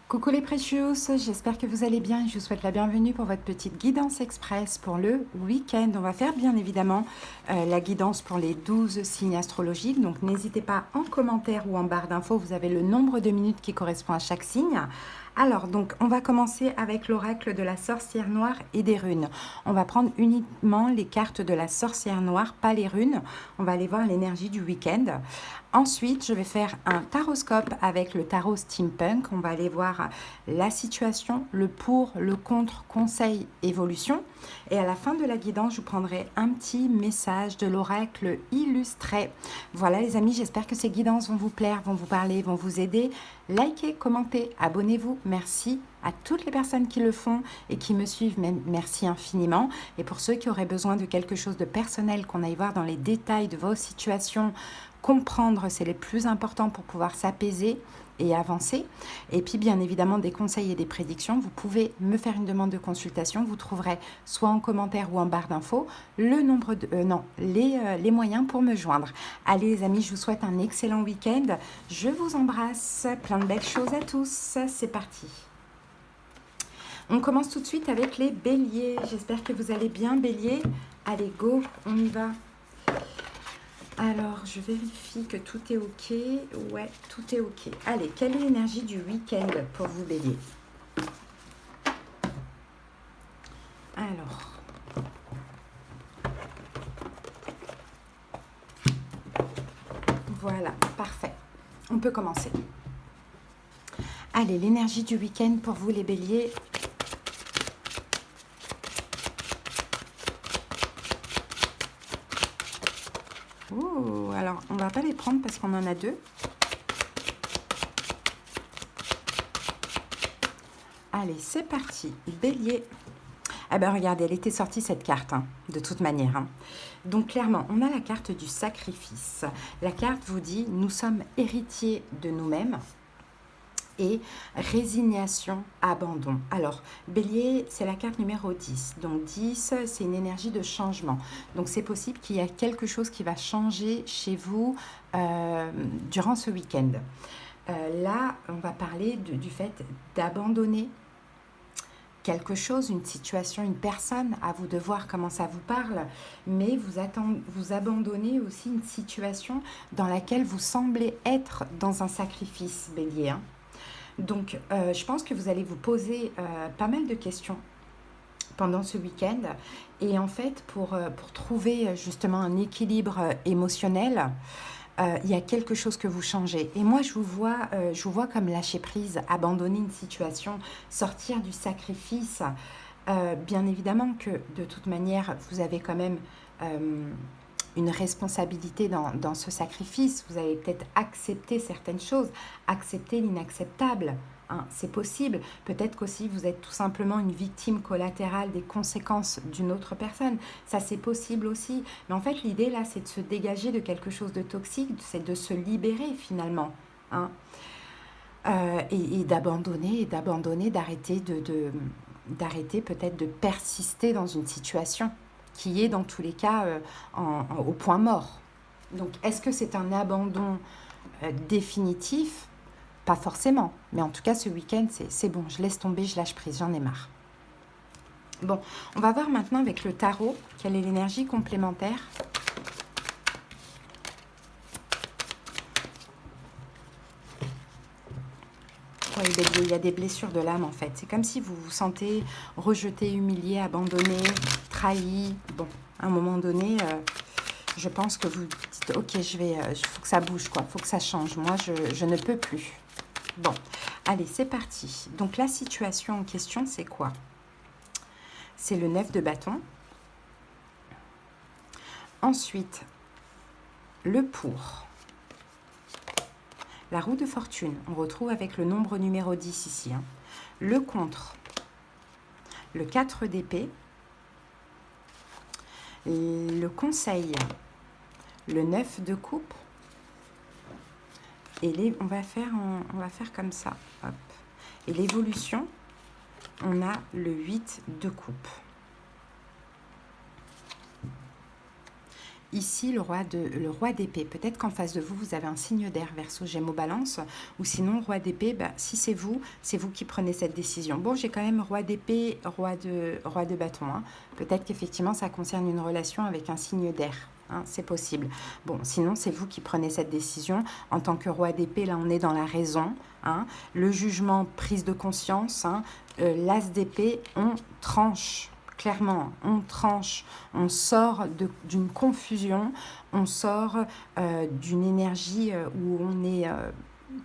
Coucou les Precious, j'espère que vous allez bien et je vous souhaite la bienvenue pour votre petite guidance express pour le week-end. On va faire bien évidemment la guidance pour les 12 signes astrologiques, donc n'hésitez pas en commentaire ou en barre d'infos, vous avez le nombre de minutes qui correspond à chaque signe. Alors, donc, on va commencer avec l'oracle de la sorcière noire et des runes. On va prendre uniquement les cartes de la sorcière noire, pas les runes. On va aller voir l'énergie du week-end. Ensuite, je vais faire un taroscope avec le tarot steampunk. On va aller voir la situation, le pour, le contre, conseil, évolution. Et à la fin de la guidance, je vous prendrai un petit message de l'oracle illustré. Voilà les amis, j'espère que ces guidances vont vous plaire, vont vous parler, vont vous aider. Likez, commentez, abonnez-vous. Merci à toutes les personnes qui le font et qui me suivent, même merci infiniment. Et pour ceux qui auraient besoin de quelque chose de personnel, qu'on aille voir dans les détails de vos situations, comprendre, c'est le plus important pour pouvoir s'apaiser et avancer. Et puis, bien évidemment, des conseils et des prédictions. Vous pouvez me faire une demande de consultation. Vous trouverez soit en commentaire ou en barre d'infos le nombre de, les moyens pour me joindre. Allez, les amis, je vous souhaite un excellent week-end. Je vous embrasse. Plein de belles choses à tous. C'est parti. On commence tout de suite avec les béliers. J'espère que vous allez bien, bélier. Allez, go, on y va. Alors, je vérifie que tout est OK. Ouais, tout est OK. Allez, quelle est l'énergie du week-end pour vous, bélier? Alors, voilà, parfait. On peut commencer. Allez, l'énergie du week-end pour vous, les béliers. Ouh, alors, on va pas les prendre parce qu'on en a deux. Allez, c'est parti. Bélier. Eh bien, regardez, elle était sortie cette carte, hein, de toute manière. Hein. Donc, clairement, on a la carte du sacrifice. La carte vous dit, nous sommes héritiers de nous-mêmes. Et résignation, abandon. Alors, bélier, c'est la carte numéro 10. Donc, 10, c'est une énergie de changement. Donc, c'est possible qu'il y ait quelque chose qui va changer chez vous durant ce week-end. Là, on va parler du fait d'abandonner quelque chose, une situation, une personne, à vous de voir comment ça vous parle, mais vous abandonnez aussi une situation dans laquelle vous semblez être dans un sacrifice, bélier. Hein. Donc, je pense que vous allez vous poser pas mal de questions pendant ce week-end. Et en fait, pour trouver justement un équilibre émotionnel, il y a quelque chose que vous changez. Et moi, je vous vois comme lâcher prise, abandonner une situation, sortir du sacrifice. Bien évidemment que de toute manière, vous avez quand même une responsabilité dans ce sacrifice. Vous avez peut-être accepté certaines choses, accepté l'inacceptable. Hein, c'est possible. Peut-être qu'aussi vous êtes tout simplement une victime collatérale des conséquences d'une autre personne. Ça, c'est possible aussi. Mais en fait, l'idée là, c'est de se dégager de quelque chose de toxique, c'est de se libérer finalement. Hein, et d'abandonner, d'arrêter d'arrêter peut-être de persister dans une situation qui est dans tous les cas au point mort. Donc, est-ce que c'est un abandon définitif? Pas forcément, mais en tout cas, ce week-end, c'est bon, je laisse tomber, je lâche prise, j'en ai marre. Bon, on va voir maintenant avec le tarot, quelle est l'énergie complémentaire. Oui, il y a des blessures de l'âme en fait. C'est comme si vous vous sentez rejeté, humilié, abandonné, trahi. Bon, à un moment donné, je pense que vous dites, ok, faut que ça bouge, quoi, faut que ça change. Moi, je ne peux plus. Bon, allez, c'est parti. Donc, la situation en question, c'est quoi? C'est le 9 de bâton. Ensuite, le pour. La roue de fortune, on retrouve avec le nombre numéro 10 ici. Hein. Le contre, le 4 d'épée, le conseil, le 9 de coupe, et on va faire comme ça. Hop. Et l'évolution, on a le 8 de coupe. ici le roi d'épée. Peut-être qu'en face de vous, vous avez un signe d'air, Verseau, Gémeaux, Balance, ou sinon roi d'épée, bah, si c'est vous qui prenez cette décision. Bon, j'ai quand même roi d'épée, roi de bâton. Hein. Peut-être qu'effectivement, ça concerne une relation avec un signe d'air. Hein, c'est possible. Bon, sinon, c'est vous qui prenez cette décision. En tant que roi d'épée, là, on est dans la raison. Hein. Le jugement, prise de conscience. Hein. L'as d'épée, on tranche. Clairement, on tranche, on sort d'une confusion, on sort d'une énergie où on est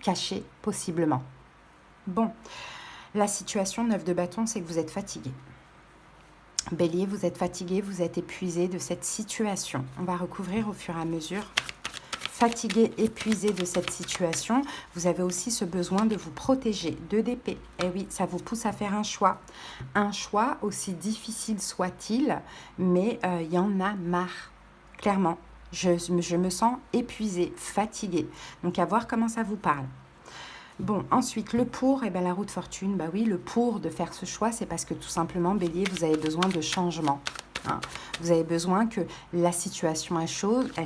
caché, possiblement. Bon, la situation 9 de bâton, c'est que vous êtes fatigué. Bélier, vous êtes fatigué, vous êtes épuisé de cette situation. On va recouvrir au fur et à mesure. Fatigué, épuisé de cette situation, vous avez aussi ce besoin de vous protéger. 2 d'épée. Eh oui, ça vous pousse à faire un choix. Un choix, aussi difficile soit-il, mais il y en a marre. Clairement, je me sens épuisée, fatiguée. Donc, à voir comment ça vous parle. Bon, ensuite, le pour, eh bien, la roue de fortune, bah oui, le pour de faire ce choix, c'est parce que tout simplement, Bélier, vous avez besoin de changement. Hein. Vous avez besoin que la situation elle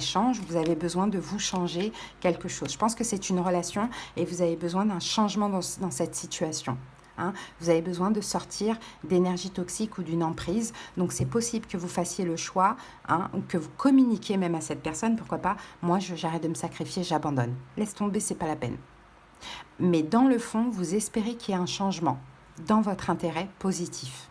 change, vous avez besoin de vous changer quelque chose. Je pense que c'est une relation et vous avez besoin d'un changement dans cette situation. Hein. Vous avez besoin de sortir d'énergie toxique ou d'une emprise. Donc, c'est possible que vous fassiez le choix, hein, ou que vous communiquiez même à cette personne. Pourquoi pas, moi, j'arrête de me sacrifier, j'abandonne. Laisse tomber, c'est pas la peine. Mais dans le fond, vous espérez qu'il y ait un changement dans votre intérêt positif.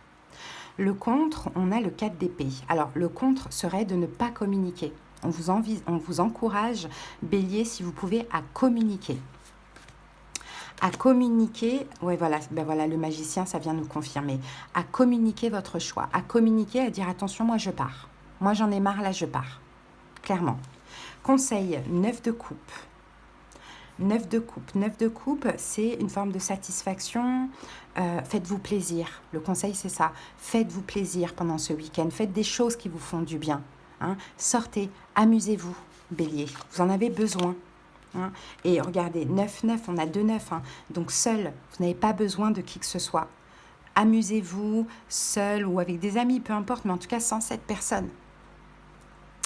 Le contre, on a le 4 d'épée. Alors, le contre serait de ne pas communiquer. On vous encourage, Bélier, si vous pouvez, à communiquer. À communiquer, ouais, voilà, ben voilà, le magicien, ça vient nous confirmer. À communiquer votre choix. À communiquer, à dire, attention, moi, je pars. Moi, j'en ai marre, là, je pars. Clairement. Conseil, 9 de coupe. 9 de coupe. 9 de coupe, c'est une forme de satisfaction. Faites-vous plaisir. Le conseil, c'est ça. Faites-vous plaisir pendant ce week-end. Faites des choses qui vous font du bien. Hein. Sortez, amusez-vous, Bélier. Vous en avez besoin. Hein. Et regardez, 9-9, on a 2-9. Hein. Donc seul, vous n'avez pas besoin de qui que ce soit. Amusez-vous, seul ou avec des amis, peu importe, mais en tout cas sans cette personne.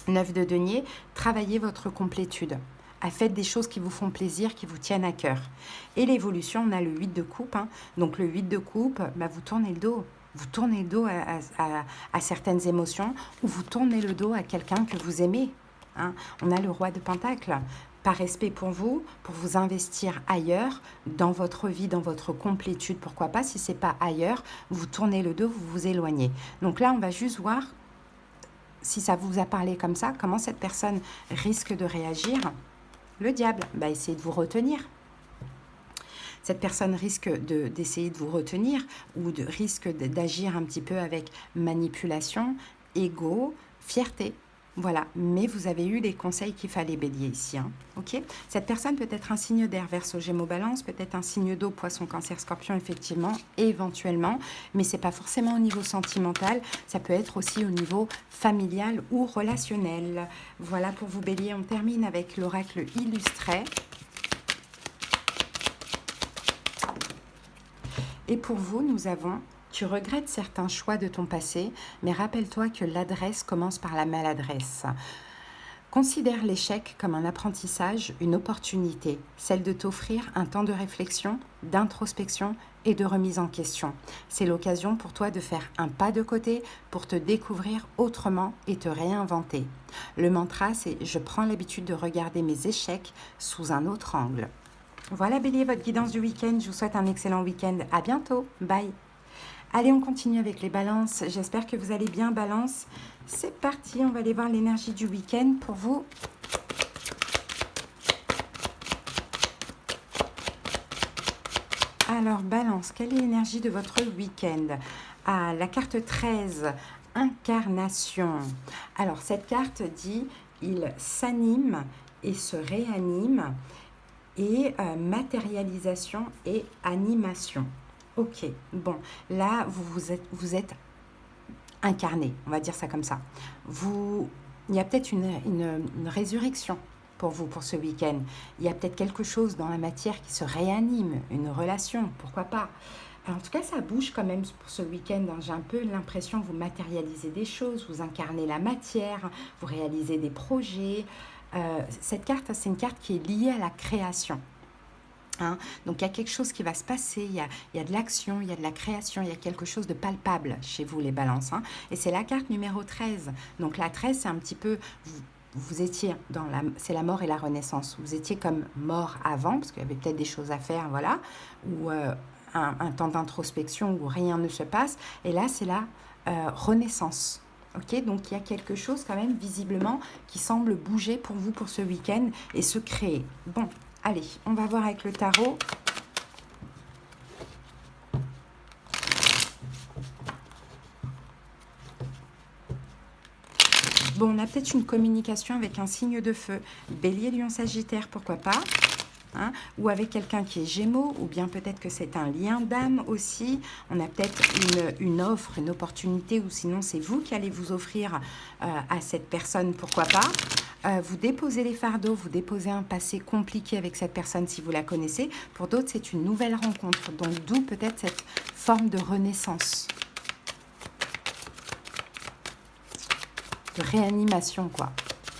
9 de denier, travaillez votre complétude. Faites des choses qui vous font plaisir, qui vous tiennent à cœur. Et l'évolution, on a le 8 de coupe. Hein. Donc le 8 de coupe, bah, vous tournez le dos. Vous tournez le dos à certaines émotions ou vous tournez le dos à quelqu'un que vous aimez. Hein. On a le roi de pentacle. Par respect pour vous investir ailleurs, dans votre vie, dans votre complétude. Pourquoi pas, si ce n'est pas ailleurs, vous tournez le dos, vous vous éloignez. Donc là, on va juste voir, si ça vous a parlé comme ça, comment cette personne risque de réagir. Le diable, bah, essayez de vous retenir. Cette personne risque d'essayer de vous retenir ou risque d'agir un petit peu avec manipulation, ego, fierté. Voilà, mais vous avez eu les conseils qu'il fallait, Bélier, ici. Hein. Okay. Cette personne peut être un signe d'air, Verseau, Gémeaux, Balance, peut-être un signe d'eau, Poisson, Cancer, Scorpion, effectivement, éventuellement, mais ce n'est pas forcément au niveau sentimental, ça peut être aussi au niveau familial ou relationnel. Voilà pour vous, Bélier, on termine avec l'oracle illustré. Et pour vous, nous avons... Tu regrettes certains choix de ton passé, mais rappelle-toi que l'adresse commence par la maladresse. Considère l'échec comme un apprentissage, une opportunité, celle de t'offrir un temps de réflexion, d'introspection et de remise en question. C'est l'occasion pour toi de faire un pas de côté pour te découvrir autrement et te réinventer. Le mantra, c'est « Je prends l'habitude de regarder mes échecs sous un autre angle ». Voilà, Bélier, votre guidance du week-end. Je vous souhaite un excellent week-end. À bientôt. Bye. Allez, on continue avec les balances. J'espère que vous allez bien, balance. C'est parti, on va aller voir l'énergie du week-end pour vous. Alors, balance, quelle est l'énergie de votre week-end? Ah, la carte 13, incarnation. Alors, cette carte dit, il s'anime et se réanime, et matérialisation et animation. Ok, bon, là, vous êtes incarné, on va dire ça comme ça. Il y a peut-être une résurrection pour vous, pour ce week-end. Il y a peut-être quelque chose dans la matière qui se réanime, une relation, pourquoi pas. En tout cas, ça bouge quand même pour ce week-end, hein. J'ai un peu l'impression que vous matérialisez des choses, vous incarnez la matière, vous réalisez des projets. Cette carte, c'est une carte qui est liée à la création. Hein. Donc il y a quelque chose qui va se passer, il y a de l'action, il y a de la création, il y a quelque chose de palpable chez vous les balances. Hein. Et c'est la carte numéro 13. Donc la 13, c'est un petit peu... Vous étiez c'est la mort et la renaissance. Vous étiez comme mort avant, parce qu'il y avait peut-être des choses à faire, voilà, ou un temps d'introspection où rien ne se passe. Et là, c'est la renaissance. Ok, donc il y a quelque chose quand même visiblement qui semble bouger pour vous pour ce week-end et se créer. Bon, allez, on va voir avec le tarot. Bon, on a peut-être une communication avec un signe de feu. Bélier, Lion, Sagittaire, pourquoi pas, hein, ou avec quelqu'un qui est Gémeaux, ou bien peut-être que c'est un lien d'âme aussi. On a peut-être une offre, une opportunité, ou sinon c'est vous qui allez vous offrir à cette personne, pourquoi pas. Vous déposez les fardeaux, vous déposez un passé compliqué avec cette personne si vous la connaissez. Pour d'autres, c'est une nouvelle rencontre, donc d'où peut-être cette forme de renaissance. De réanimation, quoi.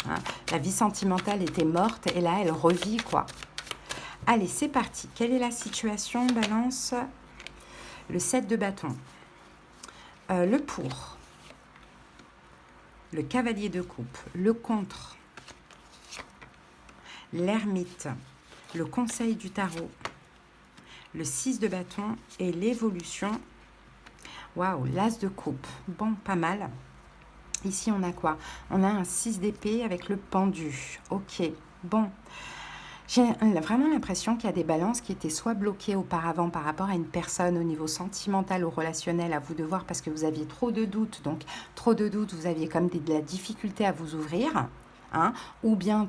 Hein, la vie sentimentale était morte et là, elle revit, quoi. Allez, c'est parti. Quelle est la situation, Balance? Le 7 de bâton. Le pour. Le cavalier de coupe. Le contre. L'ermite. Le conseil du tarot. Le 6 de bâton et l'évolution. Waouh, l'as de coupe. Bon, pas mal. Ici, on a quoi? On a un 6 d'épée avec le pendu. Ok, bon. J'ai vraiment l'impression qu'il y a des balances qui étaient soit bloquées auparavant par rapport à une personne au niveau sentimental ou relationnel, à vous de voir parce que vous aviez trop de doutes. Donc, trop de doutes, vous aviez comme de la difficulté à vous ouvrir. Hein, ou bien,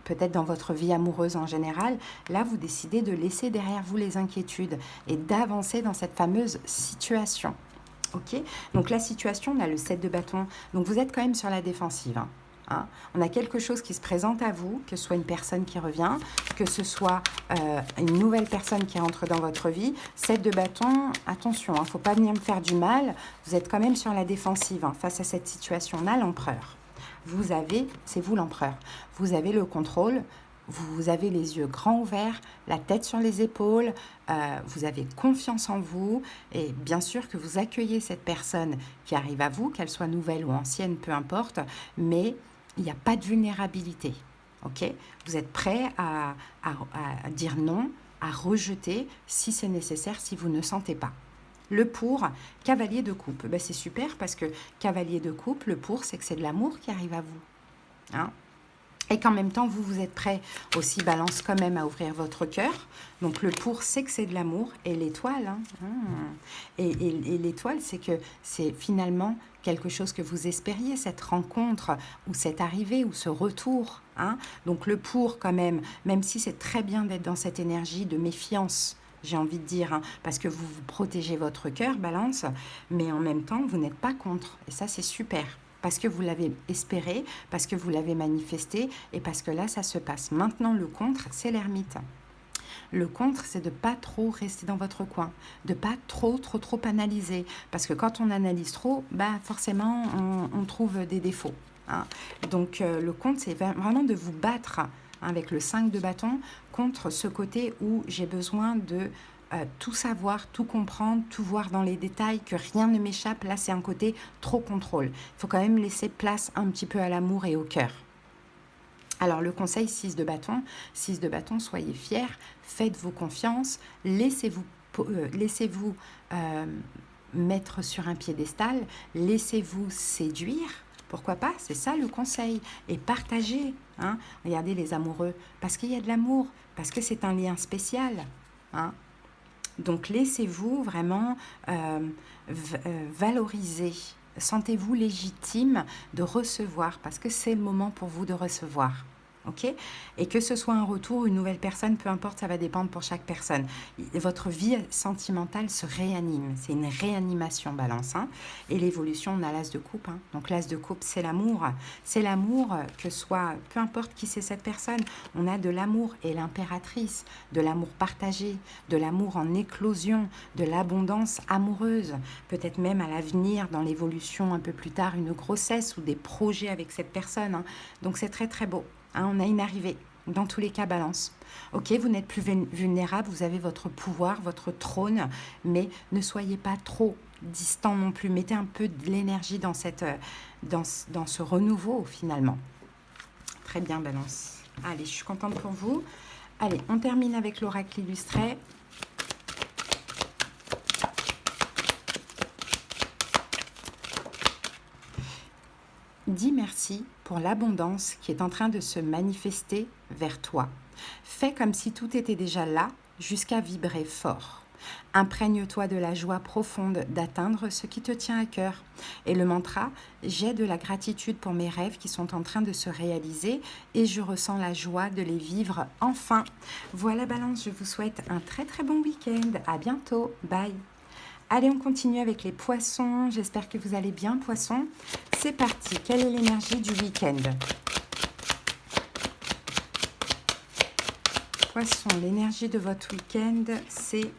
peut-être dans votre vie amoureuse en général, là, vous décidez de laisser derrière vous les inquiétudes et d'avancer dans cette fameuse situation. Ok, donc la situation, on a le 7 de bâton, donc vous êtes quand même sur la défensive. Hein. On a quelque chose qui se présente à vous, que ce soit une personne qui revient, que ce soit une nouvelle personne qui rentre dans votre vie. 7 de bâton, attention, il ne faut pas venir me faire du mal, vous êtes quand même sur la défensive face à cette situation. On a l'empereur. C'est vous l'empereur, vous avez le contrôle. Vous avez les yeux grands ouverts, la tête sur les épaules, vous avez confiance en vous et bien sûr que vous accueillez cette personne qui arrive à vous, qu'elle soit nouvelle ou ancienne, peu importe, mais il n'y a pas de vulnérabilité. Ok, vous êtes prêt à dire non, à rejeter si c'est nécessaire, si vous ne sentez pas. Le pour, cavalier de coupe, ben c'est super parce que cavalier de coupe, le pour, c'est que c'est de l'amour qui arrive à vous. Hein? Et qu'en même temps, vous êtes prêt aussi, Balance, quand même à ouvrir votre cœur. Donc, le pour, c'est que c'est de l'amour. Et l'étoile, hein, et l'étoile, c'est que c'est finalement quelque chose que vous espériez, cette rencontre, ou cette arrivée, ou ce retour. Hein. Donc, le pour, quand même si c'est très bien d'être dans cette énergie de méfiance, j'ai envie de dire, hein, parce que vous protégez votre cœur, Balance, mais en même temps, vous n'êtes pas contre. Et ça, c'est super. Parce que vous l'avez espéré, parce que vous l'avez manifesté, et parce que là, ça se passe. Maintenant, le contre, c'est l'ermite. Le contre, c'est de ne pas trop rester dans votre coin, de ne pas trop analyser. Parce que quand on analyse trop, forcément, on trouve des défauts. Hein. Donc, le contre, c'est vraiment de vous battre avec le 5 de bâton contre ce côté où j'ai besoin de tout savoir, tout comprendre, tout voir dans les détails, que rien ne m'échappe. Là, c'est un côté trop contrôle. Il faut quand même laisser place un petit peu à l'amour et au cœur. Alors, le conseil 6 de bâton, soyez fiers, faites-vous confiance, laissez-vous mettre sur un piédestal, laissez-vous séduire. Pourquoi pas? C'est ça le conseil. Et partagez. Hein. Regardez les amoureux, parce qu'il y a de l'amour, parce que c'est un lien spécial. Hein. Donc, laissez-vous vraiment valoriser. Sentez-vous légitime de recevoir, parce que c'est le moment pour vous de recevoir. ok? Et que ce soit un retour ou une nouvelle personne, peu importe, ça va dépendre pour chaque personne. Votre vie sentimentale se réanime, c'est une réanimation balance, hein? Et l'évolution, on a l'as de coupe, hein? Donc l'as de coupe, c'est l'amour que soit, peu importe qui c'est cette personne, on a de l'amour et l'impératrice, de l'amour partagé, de l'amour en éclosion, de l'abondance amoureuse, peut-être même à l'avenir, dans l'évolution un peu plus tard, une grossesse ou des projets avec cette personne, hein? Donc c'est très très beau. Hein, on a une arrivée. Dans tous les cas, balance. Ok, vous n'êtes plus vulnérable, vous avez votre pouvoir, votre trône, mais ne soyez pas trop distant non plus. Mettez un peu de l'énergie dans, dans ce renouveau, finalement. Très bien, balance. Allez, je suis contente pour vous. Allez, on termine avec l'oracle illustré. Dis merci pour l'abondance qui est en train de se manifester vers toi. Fais comme si tout était déjà là, jusqu'à vibrer fort. Imprègne-toi de la joie profonde d'atteindre ce qui te tient à cœur. Et le mantra, j'ai de la gratitude pour mes rêves qui sont en train de se réaliser et je ressens la joie de les vivre enfin. Voilà Balance, je vous souhaite un très très bon week-end. À bientôt, bye. Allez, on continue avec les poissons. J'espère que vous allez bien, poissons. C'est parti. Quelle est l'énergie du week-end? Poissons, l'énergie de votre week-end, c'est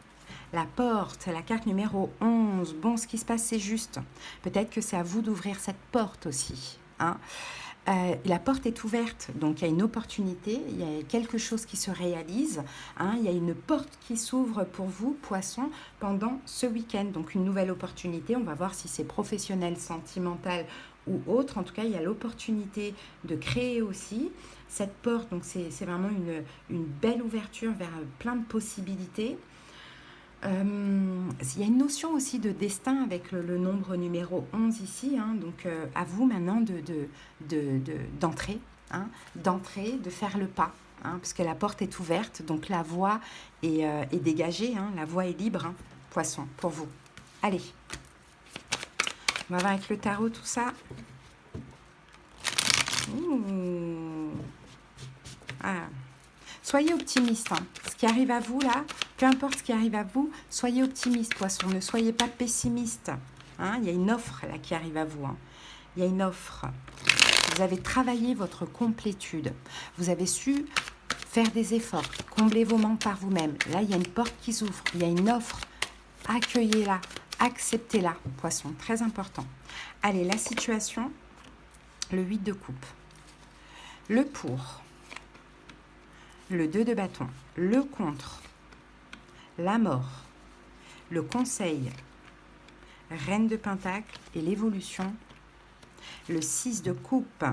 la porte, la carte numéro 11. Bon, ce qui se passe, c'est juste. Peut-être que c'est à vous d'ouvrir cette porte aussi, hein. La porte est ouverte, donc il y a une opportunité, il y a quelque chose qui se réalise, hein, il y a une porte qui s'ouvre pour vous, poissons, pendant ce week-end. Donc une nouvelle opportunité, on va voir si c'est professionnel, sentimental ou autre. En tout cas, il y a l'opportunité de créer aussi cette porte. Donc c'est vraiment une belle ouverture vers plein de possibilités. Il y a une notion aussi de destin avec le nombre numéro 11 ici, hein, donc à vous maintenant d'entrer, hein, de faire le pas, hein, parce que la porte est ouverte, donc la voie est dégagée, hein, la voie est libre, hein, poisson, pour vous. Allez, on va voir avec le tarot tout ça. Ouh. Ah. Soyez optimiste, hein. Ce qui arrive à vous là, peu importe ce qui arrive à vous, soyez optimiste, poisson, ne soyez pas pessimiste, hein. Il y a une offre là qui arrive à vous, hein. Il y a une offre. Vous avez travaillé votre complétude, vous avez su faire des efforts, combler vos manques par vous-même. Là, il y a une porte qui s'ouvre, il y a une offre, accueillez-la, acceptez-la, poisson, très important. Allez, la situation, le 8 de coupe, le pour, le 2 de bâton, le contre, la mort, le conseil, reine de pentacle et l'évolution, le 6 de coupe.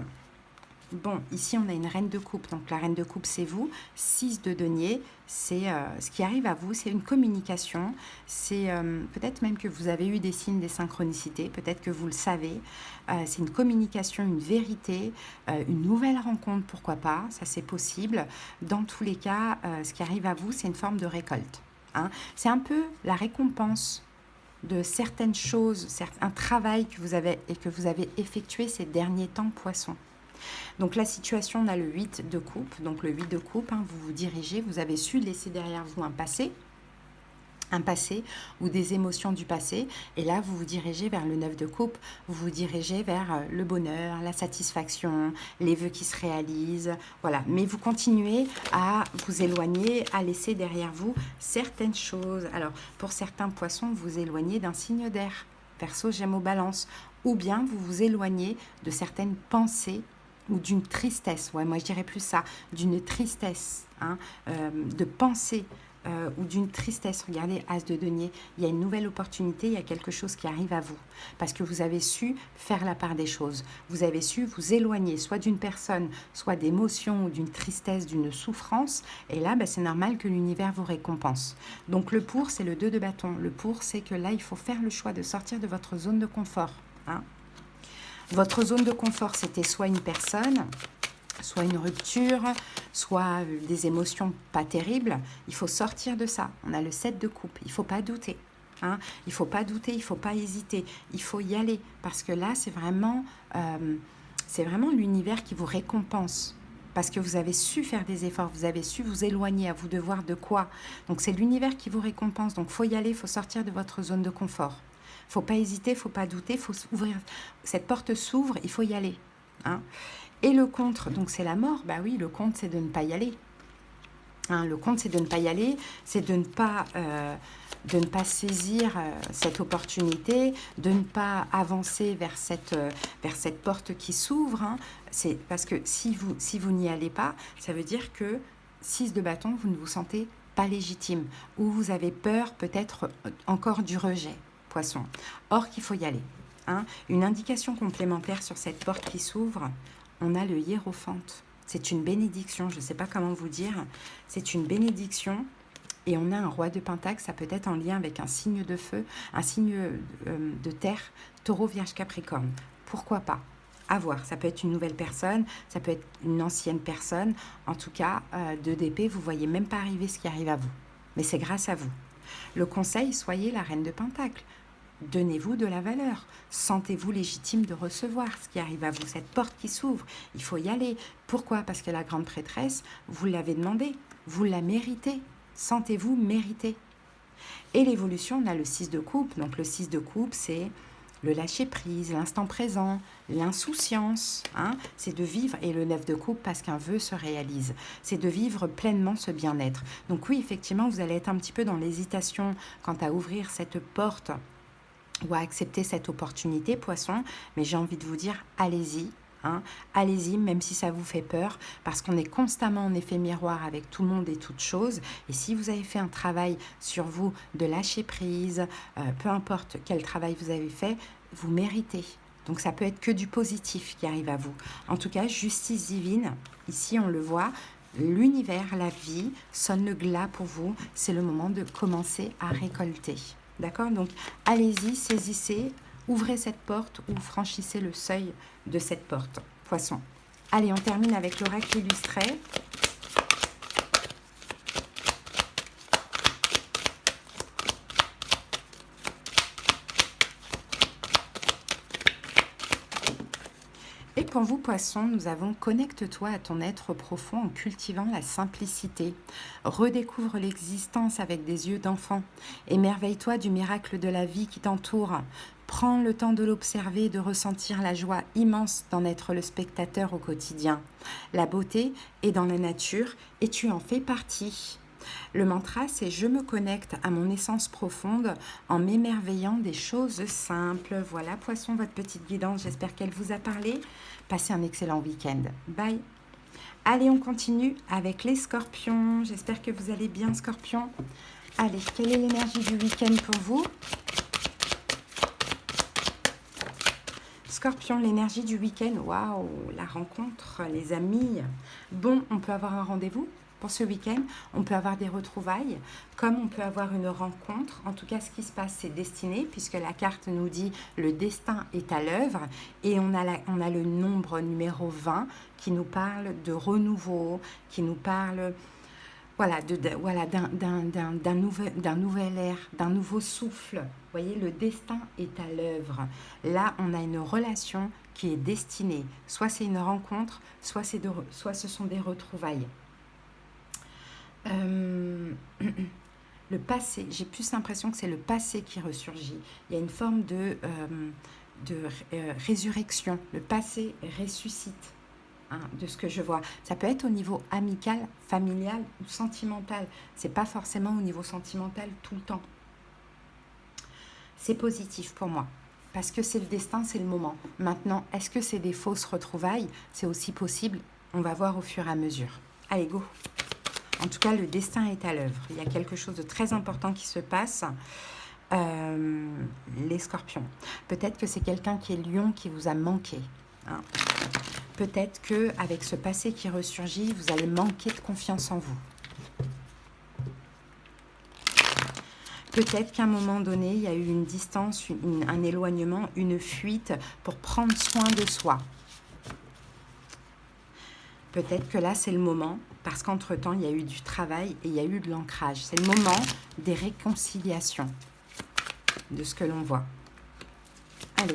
Bon, ici on a une reine de coupe, donc la reine de coupe c'est vous. 6 de denier, c'est ce qui arrive à vous, c'est une communication, c'est peut-être même que vous avez eu des signes, des synchronicités, peut-être que vous le savez, c'est une communication, une vérité, une nouvelle rencontre, pourquoi pas, ça c'est possible. Dans tous les cas, ce qui arrive à vous, c'est une forme de récolte, hein. C'est un peu la récompense de certaines choses, un travail que vous avez effectué ces derniers temps, poissons. Donc la situation, on a le 8 de coupe. Donc le 8 de coupe, hein, vous vous dirigez, vous avez su laisser derrière vous un passé ou des émotions du passé. Et là, vous vous dirigez vers le 9 de coupe, vous vous dirigez vers le bonheur, la satisfaction, les vœux qui se réalisent. Voilà. Mais vous continuez à vous éloigner, à laisser derrière vous certaines choses. Alors, pour certains poissons, vous vous éloignez d'un signe d'air. Verseau, Gémeaux, Balance. Ou bien vous vous éloignez de certaines pensées ou d'une tristesse, ouais, moi je dirais plus ça, d'une tristesse, hein, de pensée ou d'une tristesse. Regardez, As de denier, il y a une nouvelle opportunité, il y a quelque chose qui arrive à vous, parce que vous avez su faire la part des choses, vous avez su vous éloigner, soit d'une personne, soit d'émotions ou d'une tristesse, d'une souffrance, et là, c'est normal que l'univers vous récompense. Donc le pour, c'est le 2 de bâton, le pour, c'est que là, il faut faire le choix de sortir de votre zone de confort, hein. Votre zone de confort, c'était soit une personne, soit une rupture, soit des émotions pas terribles. Il faut sortir de ça. On a le 7 de coupe. Il ne faut pas douter, hein. Il ne faut pas douter, il ne faut pas hésiter. Il faut y aller parce que là, c'est vraiment l'univers qui vous récompense. parce que vous avez su faire des efforts, vous avez su vous éloigner, à vous de voir de quoi. Donc c'est l'univers qui vous récompense, donc il faut y aller, il faut sortir de votre zone de confort. Il ne faut pas hésiter, il ne faut pas douter, il faut ouvrir. Cette porte s'ouvre, il faut y aller. Hein. Et le contre, donc c'est la mort, bah oui, le contre c'est de ne pas y aller. Hein, le contre c'est de ne pas y aller, c'est de ne pas saisir cette opportunité, de ne pas avancer vers cette porte qui s'ouvre. Hein. C'est parce que si vous n'y allez pas, ça veut dire que 6 de bâton, vous ne vous sentez pas légitime ou vous avez peur peut-être encore du rejet, poisson. Or qu'il faut y aller. Hein. Une indication complémentaire sur cette porte qui s'ouvre, on a le hiérophante. C'est une bénédiction, je ne sais pas comment vous dire. C'est une bénédiction. Et on a un roi de Pentacle, ça peut être en lien avec un signe de feu, un signe de terre, taureau, vierge, capricorne. Pourquoi pas? À voir, ça peut être une nouvelle personne, ça peut être une ancienne personne. En tout cas, 2 d'épée, vous ne voyez même pas arriver ce qui arrive à vous. Mais c'est grâce à vous. Le conseil, soyez la reine de Pentacle. Donnez-vous de la valeur. Sentez-vous légitime de recevoir ce qui arrive à vous. Cette porte qui s'ouvre, il faut y aller. Pourquoi? Parce que la grande prêtresse, vous l'avez demandé, vous la méritez. Sentez-vous mérité. Et l'évolution, on a le 6 de coupe. Donc le 6 de coupe, c'est le lâcher-prise, l'instant présent, l'insouciance. Hein, c'est de vivre, et le 9 de coupe, parce qu'un vœu se réalise. C'est de vivre pleinement ce bien-être. Donc oui, effectivement, vous allez être un petit peu dans l'hésitation quant à ouvrir cette porte ou à accepter cette opportunité, poisson. Mais j'ai envie de vous dire, allez-y. Hein, allez-y, même si ça vous fait peur, parce qu'on est constamment en effet miroir avec tout le monde et toutes choses. Et si vous avez fait un travail sur vous de lâcher prise, peu importe quel travail vous avez fait, vous méritez. Donc ça peut être que du positif qui arrive à vous. En tout cas, justice divine, ici on le voit, l'univers, la vie sonne le glas pour vous. C'est le moment de commencer à récolter. D'accord? Donc allez-y, saisissez. Ouvrez cette porte ou franchissez le seuil de cette porte. Poisson. Allez, on termine avec l'oracle illustré. Et pour vous, poisson, nous avons « Connecte-toi à ton être profond en cultivant la simplicité. Redécouvre l'existence avec des yeux d'enfant. Émerveille-toi du miracle de la vie qui t'entoure. Prends le temps de l'observer et de ressentir la joie immense d'en être le spectateur au quotidien. La beauté est dans la nature et tu en fais partie. » Le mantra, c'est « Je me connecte à mon essence profonde en m'émerveillant des choses simples. » Voilà, poisson, votre petite guidance. J'espère qu'elle vous a parlé. Passez un excellent week-end. Bye. Allez, on continue avec les scorpions. J'espère que vous allez bien, scorpions. Allez, quelle est l'énergie du week-end pour vous? Scorpion, l'énergie du week-end. Waouh, la rencontre, les amis. Bon, on peut avoir un rendez-vous pour ce week-end, on peut avoir des retrouvailles, comme on peut avoir une rencontre. En tout cas, ce qui se passe, c'est destiné, puisque la carte nous dit le destin est à l'œuvre. Et on a le nombre numéro 20 qui nous parle de renouveau, qui nous parle voilà, d'un nouvel air, d'un nouveau souffle. Vous voyez, le destin est à l'œuvre. Là, on a une relation qui est destinée. Soit c'est une rencontre, soit ce sont des retrouvailles. Le passé, j'ai plus l'impression que c'est le passé qui ressurgit. Il y a une forme de résurrection. Le passé ressuscite, hein, de ce que je vois. Ça peut être au niveau amical, familial ou sentimental. C'est pas forcément au niveau sentimental tout le temps. C'est positif pour moi. Parce que c'est le destin, c'est le moment. Maintenant, est-ce que c'est des fausses retrouvailles? C'est aussi possible. On va voir au fur et à mesure. Allez, go! En tout cas, le destin est à l'œuvre. Il y a quelque chose de très important qui se passe. Les scorpions. Peut-être que c'est quelqu'un qui est lion qui vous a manqué. Hein. Peut-être qu'avec ce passé qui ressurgit, vous allez manquer de confiance en vous. Peut-être qu'à un moment donné, il y a eu une distance, un éloignement, une fuite pour prendre soin de soi. Peut-être que là, c'est le moment, parce qu'entre-temps, il y a eu du travail et il y a eu de l'ancrage. C'est le moment des réconciliations, de ce que l'on voit. Allez.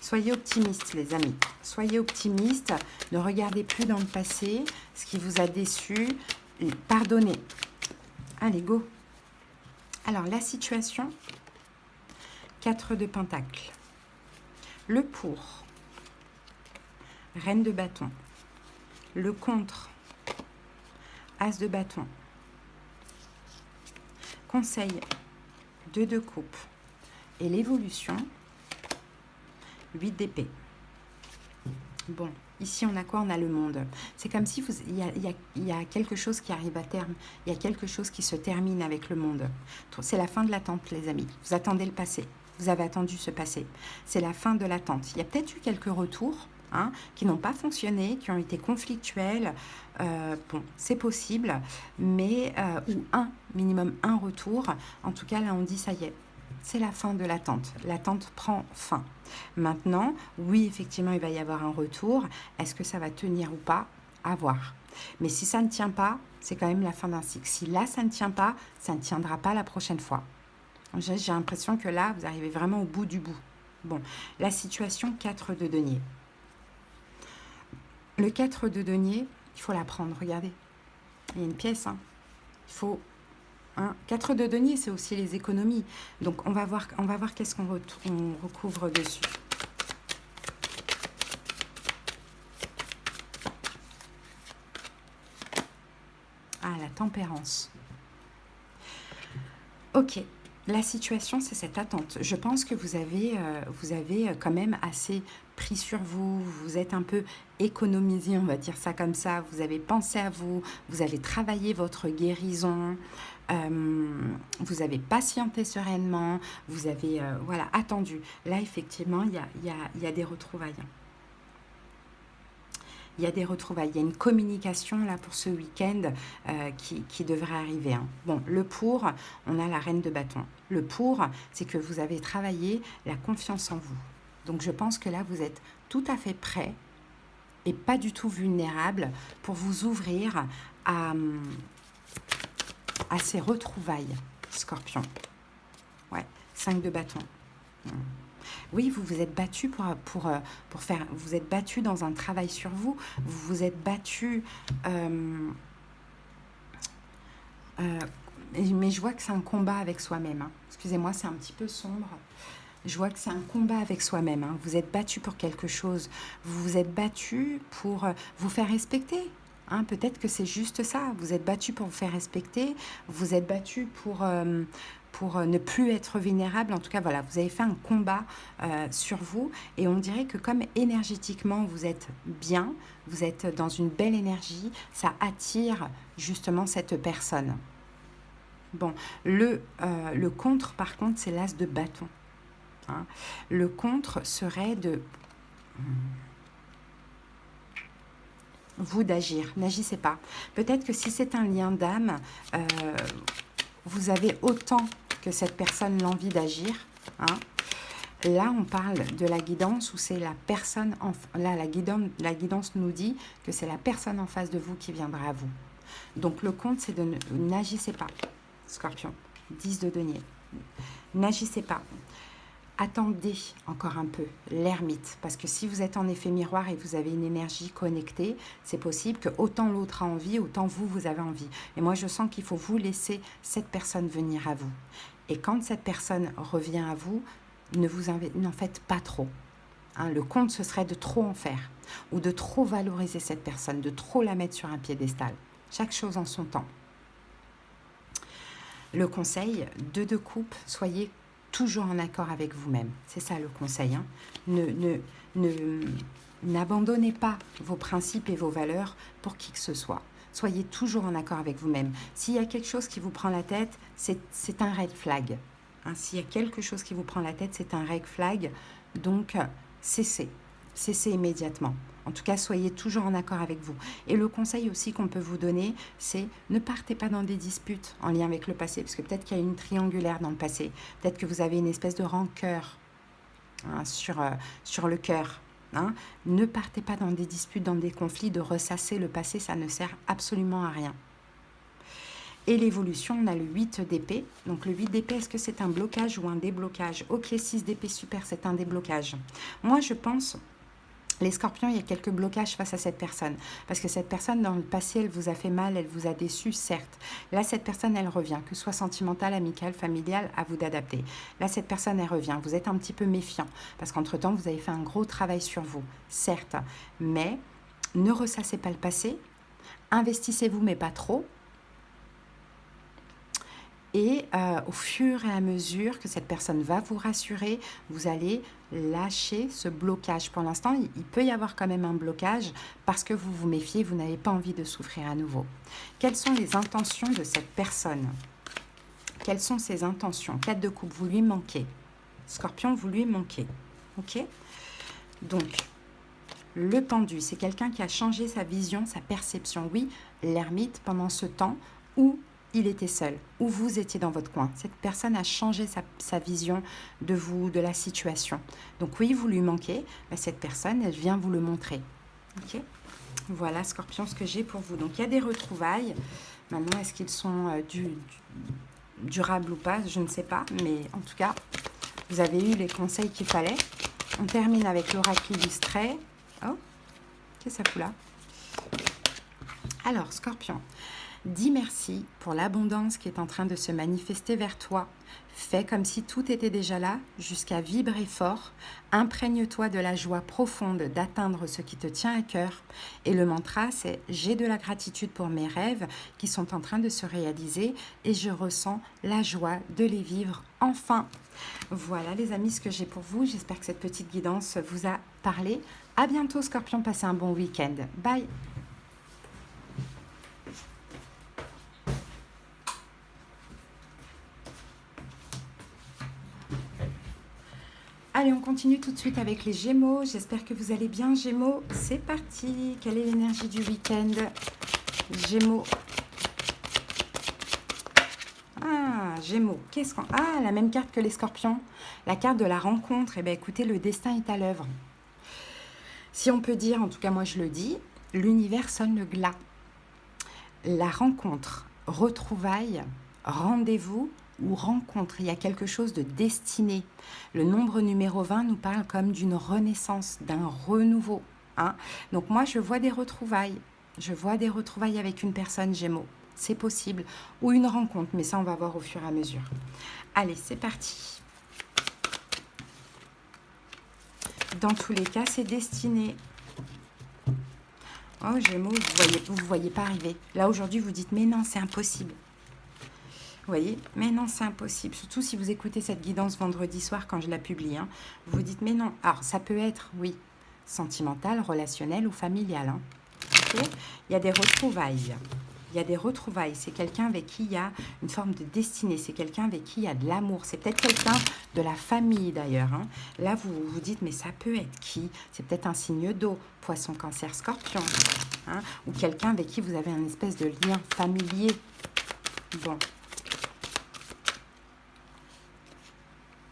Soyez optimistes, les amis. Soyez optimistes. Ne regardez plus dans le passé, ce qui vous a déçu. Pardonnez. Allez, go. Alors, la situation, 4 de Pentacles. Le pour, Reine de bâton. Le contre, As de bâton. Conseil, 2 de coupe. Et l'évolution, 8 d'épée. Bon, ici on a quoi? On a le monde. C'est comme si il y a quelque chose qui arrive à terme. Il y a quelque chose qui se termine avec le monde. C'est la fin de l'attente, les amis. Vous attendez le passé. Vous avez attendu ce passé. C'est la fin de l'attente. Il y a peut-être eu quelques retours qui n'ont pas fonctionné, qui ont été conflictuels. Bon, c'est possible, mais ou minimum un retour. En tout cas, là, on dit ça y est. C'est la fin de l'attente. L'attente prend fin. Maintenant, oui, effectivement, il va y avoir un retour. Est-ce que ça va tenir ou pas? À voir. Mais si ça ne tient pas, c'est quand même la fin d'un cycle. Si là, ça ne tient pas, ça ne tiendra pas la prochaine fois. J'ai l'impression que là, vous arrivez vraiment au bout du bout. Bon, la situation 4 de denier. Le 4 de denier, il faut la prendre. Regardez, il y a une pièce. Il faut... 4 de denier, c'est aussi les économies. Donc, on va voir qu'est-ce qu'on recouvre dessus. Ah, la tempérance. Ok. La situation, c'est cette attente. Je pense que vous avez quand même assez pris sur vous. Vous êtes un peu économisé, on va dire ça comme ça. Vous avez pensé à vous. Vous avez travaillé votre guérison. Vous avez patienté sereinement. Vous avez voilà, attendu. Là, effectivement, il y a des retrouvailles. Il y a des retrouvailles, il y a une communication là pour ce week-end qui devrait arriver. Bon, le pour, on a la reine de bâton. Le pour, c'est que vous avez travaillé la confiance en vous. Donc je pense que là, vous êtes tout à fait prêt et pas du tout vulnérable pour vous ouvrir à ces retrouvailles, Scorpion. Ouais, 5 de bâton. Oui, vous vous êtes battu pour faire... Vous êtes battu dans un travail sur vous. Vous vous êtes battu... mais je vois que c'est un combat avec soi-même. Excusez-moi, c'est un petit peu sombre. Je vois que c'est un combat avec soi-même. Vous êtes battu pour quelque chose. Vous vous êtes battu pour vous faire respecter. Peut-être que c'est juste ça. Vous êtes battu pour vous faire respecter. Vous êtes battu pour ne plus être vulnérable. En tout cas, voilà, vous avez fait un combat sur vous. Et on dirait que comme énergétiquement, vous êtes bien, vous êtes dans une belle énergie, ça attire justement cette personne. Bon, le contre, par contre, c'est l'as de bâton. Le contre serait de... vous d'agir. N'agissez pas. Peut-être que si c'est un lien d'âme, vous avez autant que cette personne l'envie d'agir. Là, on parle de la guidance où c'est la personne... Là, la guidance nous dit que c'est la personne en face de vous qui viendra à vous. Donc, le compte, c'est de n'agissez pas, Scorpion. 10 de denier. N'agissez pas. Attendez encore un peu, l'ermite, parce que si vous êtes en effet miroir et vous avez une énergie connectée, c'est possible que autant l'autre a envie, autant vous avez envie. Et moi, je sens qu'il faut vous laisser cette personne venir à vous. Et quand cette personne revient à vous, n'en faites pas trop. Le compte, ce serait de trop en faire, ou de trop valoriser cette personne, de trop la mettre sur un piédestal. Chaque chose en son temps. Le conseil, 2 de coupe, soyez toujours en accord avec vous-même. C'est ça le conseil. N'abandonnez pas vos principes et vos valeurs pour qui que ce soit. Soyez toujours en accord avec vous-même. S'il y a quelque chose qui vous prend la tête, c'est un red flag. S'il y a quelque chose qui vous prend la tête, c'est un red flag. Donc, cessez. Cessez immédiatement. En tout cas, soyez toujours en accord avec vous. Et le conseil aussi qu'on peut vous donner, c'est ne partez pas dans des disputes en lien avec le passé, parce que peut-être qu'il y a une triangulaire dans le passé. Peut-être que vous avez une espèce de rancœur sur le cœur. Ne partez pas dans des disputes, dans des conflits, de ressasser le passé, ça ne sert absolument à rien. Et l'évolution, on a le 8 d'épée. Donc le 8 d'épée, est-ce que c'est un blocage ou un déblocage? Ok, 6 d'épée, super, c'est un déblocage. Moi, je pense... Les scorpions, il y a quelques blocages face à cette personne. Parce que cette personne, dans le passé, elle vous a fait mal, elle vous a déçu, certes. Là, cette personne, elle revient. Que ce soit sentimentale, amicale, familiale, à vous d'adapter. Là, cette personne, elle revient. Vous êtes un petit peu méfiant. Parce qu'entre-temps, vous avez fait un gros travail sur vous, certes. Mais ne ressassez pas le passé. Investissez-vous, mais pas trop. Et au fur et à mesure que cette personne va vous rassurer, vous allez lâcher ce blocage. Pour l'instant, il peut y avoir quand même un blocage parce que vous vous méfiez, vous n'avez pas envie de souffrir à nouveau. Quelles sont les intentions de cette personne? Quelles sont ses intentions? 4 de coupe, vous lui manquez. Scorpion, vous lui manquez. Ok? Donc, le pendu, c'est quelqu'un qui a changé sa vision, sa perception. Oui, l'ermite, pendant ce temps où il était seul, où vous étiez dans votre coin. Cette personne a changé sa vision de vous, de la situation. Donc oui, vous lui manquez. Cette personne, elle vient vous le montrer. Ok? Voilà, Scorpion, ce que j'ai pour vous. Donc il y a des retrouvailles. Maintenant, est-ce qu'ils sont durables ou pas? Je ne sais pas. Mais en tout cas, vous avez eu les conseils qu'il fallait. On termine avec l'oracle illustré. Oh, qu'est-ce que ça fout là? Alors, Scorpion, dis merci pour l'abondance qui est en train de se manifester vers toi. Fais comme si tout était déjà là, jusqu'à vibrer fort. Imprègne-toi de la joie profonde d'atteindre ce qui te tient à cœur. Et le mantra, c'est « J'ai de la gratitude pour mes rêves qui sont en train de se réaliser et je ressens la joie de les vivre enfin. » Voilà les amis, ce que j'ai pour vous. J'espère que cette petite guidance vous a parlé. À bientôt Scorpion, passez un bon week-end. Bye. Allez, on continue tout de suite avec les Gémeaux. J'espère que vous allez bien, Gémeaux. C'est parti. Quelle est l'énergie du week-end? Gémeaux. Ah, Gémeaux. Qu'est-ce qu'on... Ah, la même carte que les Scorpions. La carte de la rencontre. Eh bien, écoutez, le destin est à l'œuvre. Si on peut dire, en tout cas moi je le dis, l'univers sonne le glas. La rencontre, retrouvaille, rendez-vous ou rencontre, il y a quelque chose de destiné. Le nombre numéro 20 nous parle comme d'une renaissance, d'un renouveau. Hein. Donc moi je vois des retrouvailles. Je vois des retrouvailles avec une personne Gémeaux. C'est possible. Ou une rencontre, mais ça on va voir au fur et à mesure. Allez, c'est parti. Dans tous les cas, c'est destiné. Oh, Gémeaux, vous voyez pas arriver. Là, aujourd'hui, vous dites, mais non, c'est impossible. Vous voyez, mais non, c'est impossible. Surtout si vous écoutez cette guidance vendredi soir quand je la publie. Hein. Vous vous dites, mais non. Alors, ça peut être, oui, sentimental, relationnel ou familial. Hein. Okay. Il y a des retrouvailles. Il y a des retrouvailles. C'est quelqu'un avec qui il y a une forme de destinée. C'est quelqu'un avec qui il y a de l'amour. C'est peut-être quelqu'un de la famille d'ailleurs. Hein. Là, vous vous dites, mais ça peut être qui? C'est peut-être un signe d'eau. Poisson, cancer, scorpion. Hein. Ou quelqu'un avec qui vous avez un espèce de lien familier. Bon.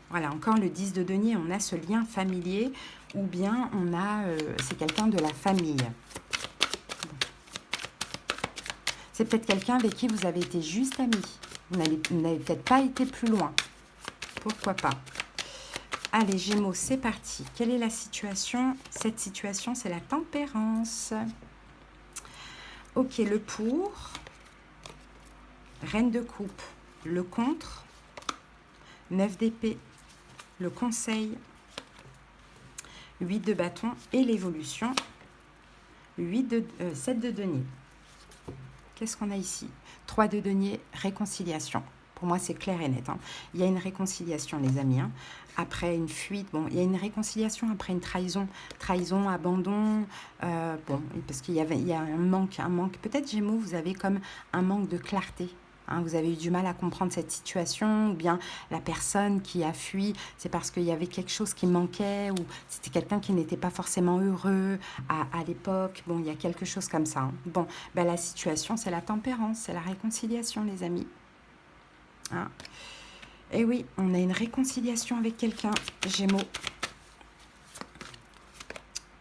Voilà, encore le 10 de denier, on a ce lien familier. Ou bien on a, c'est quelqu'un de la famille. C'est peut-être quelqu'un avec qui vous avez été juste amis. Vous n'avez peut-être pas été plus loin. Pourquoi pas? Allez, Gémeaux, c'est parti. Quelle est la situation? Cette situation, c'est la tempérance. Ok, le pour. Reine de coupe. Le contre. 9 d'épée. Le conseil. 8 de bâton. Et l'évolution. 7 de denier. Qu'est-ce qu'on a ici? 3 de denier, réconciliation. Pour moi, c'est clair et net. Hein. Il y a une réconciliation, les amis. Hein. Après une fuite, bon, il y a une réconciliation après une trahison. Trahison, abandon, bon, parce qu'il y a un manque. Peut-être, Gémeaux, vous avez comme un manque de clarté. Hein, vous avez eu du mal à comprendre cette situation, ou bien la personne qui a fui, c'est parce qu'il y avait quelque chose qui manquait, ou c'était quelqu'un qui n'était pas forcément heureux à l'époque. Bon, il y a quelque chose comme ça. Hein. Bon, ben, la situation, c'est la tempérance, c'est la réconciliation, les amis. Hein. Et oui, on a une réconciliation avec quelqu'un, Gémeaux.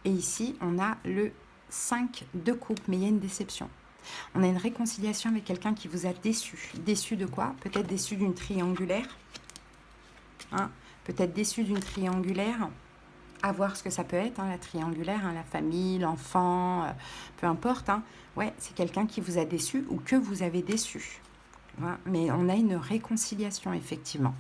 Et ici, on a le 5 de coupe, mais il y a une déception. On a une réconciliation avec quelqu'un qui vous a déçu. Déçu de quoi? Peut-être déçu d'une triangulaire. Hein, peut-être déçu d'une triangulaire. À voir ce que ça peut être, hein, la triangulaire, hein, la famille, l'enfant, peu importe. Hein. Ouais, c'est quelqu'un qui vous a déçu ou que vous avez déçu. Voilà. Mais on a une réconciliation, effectivement.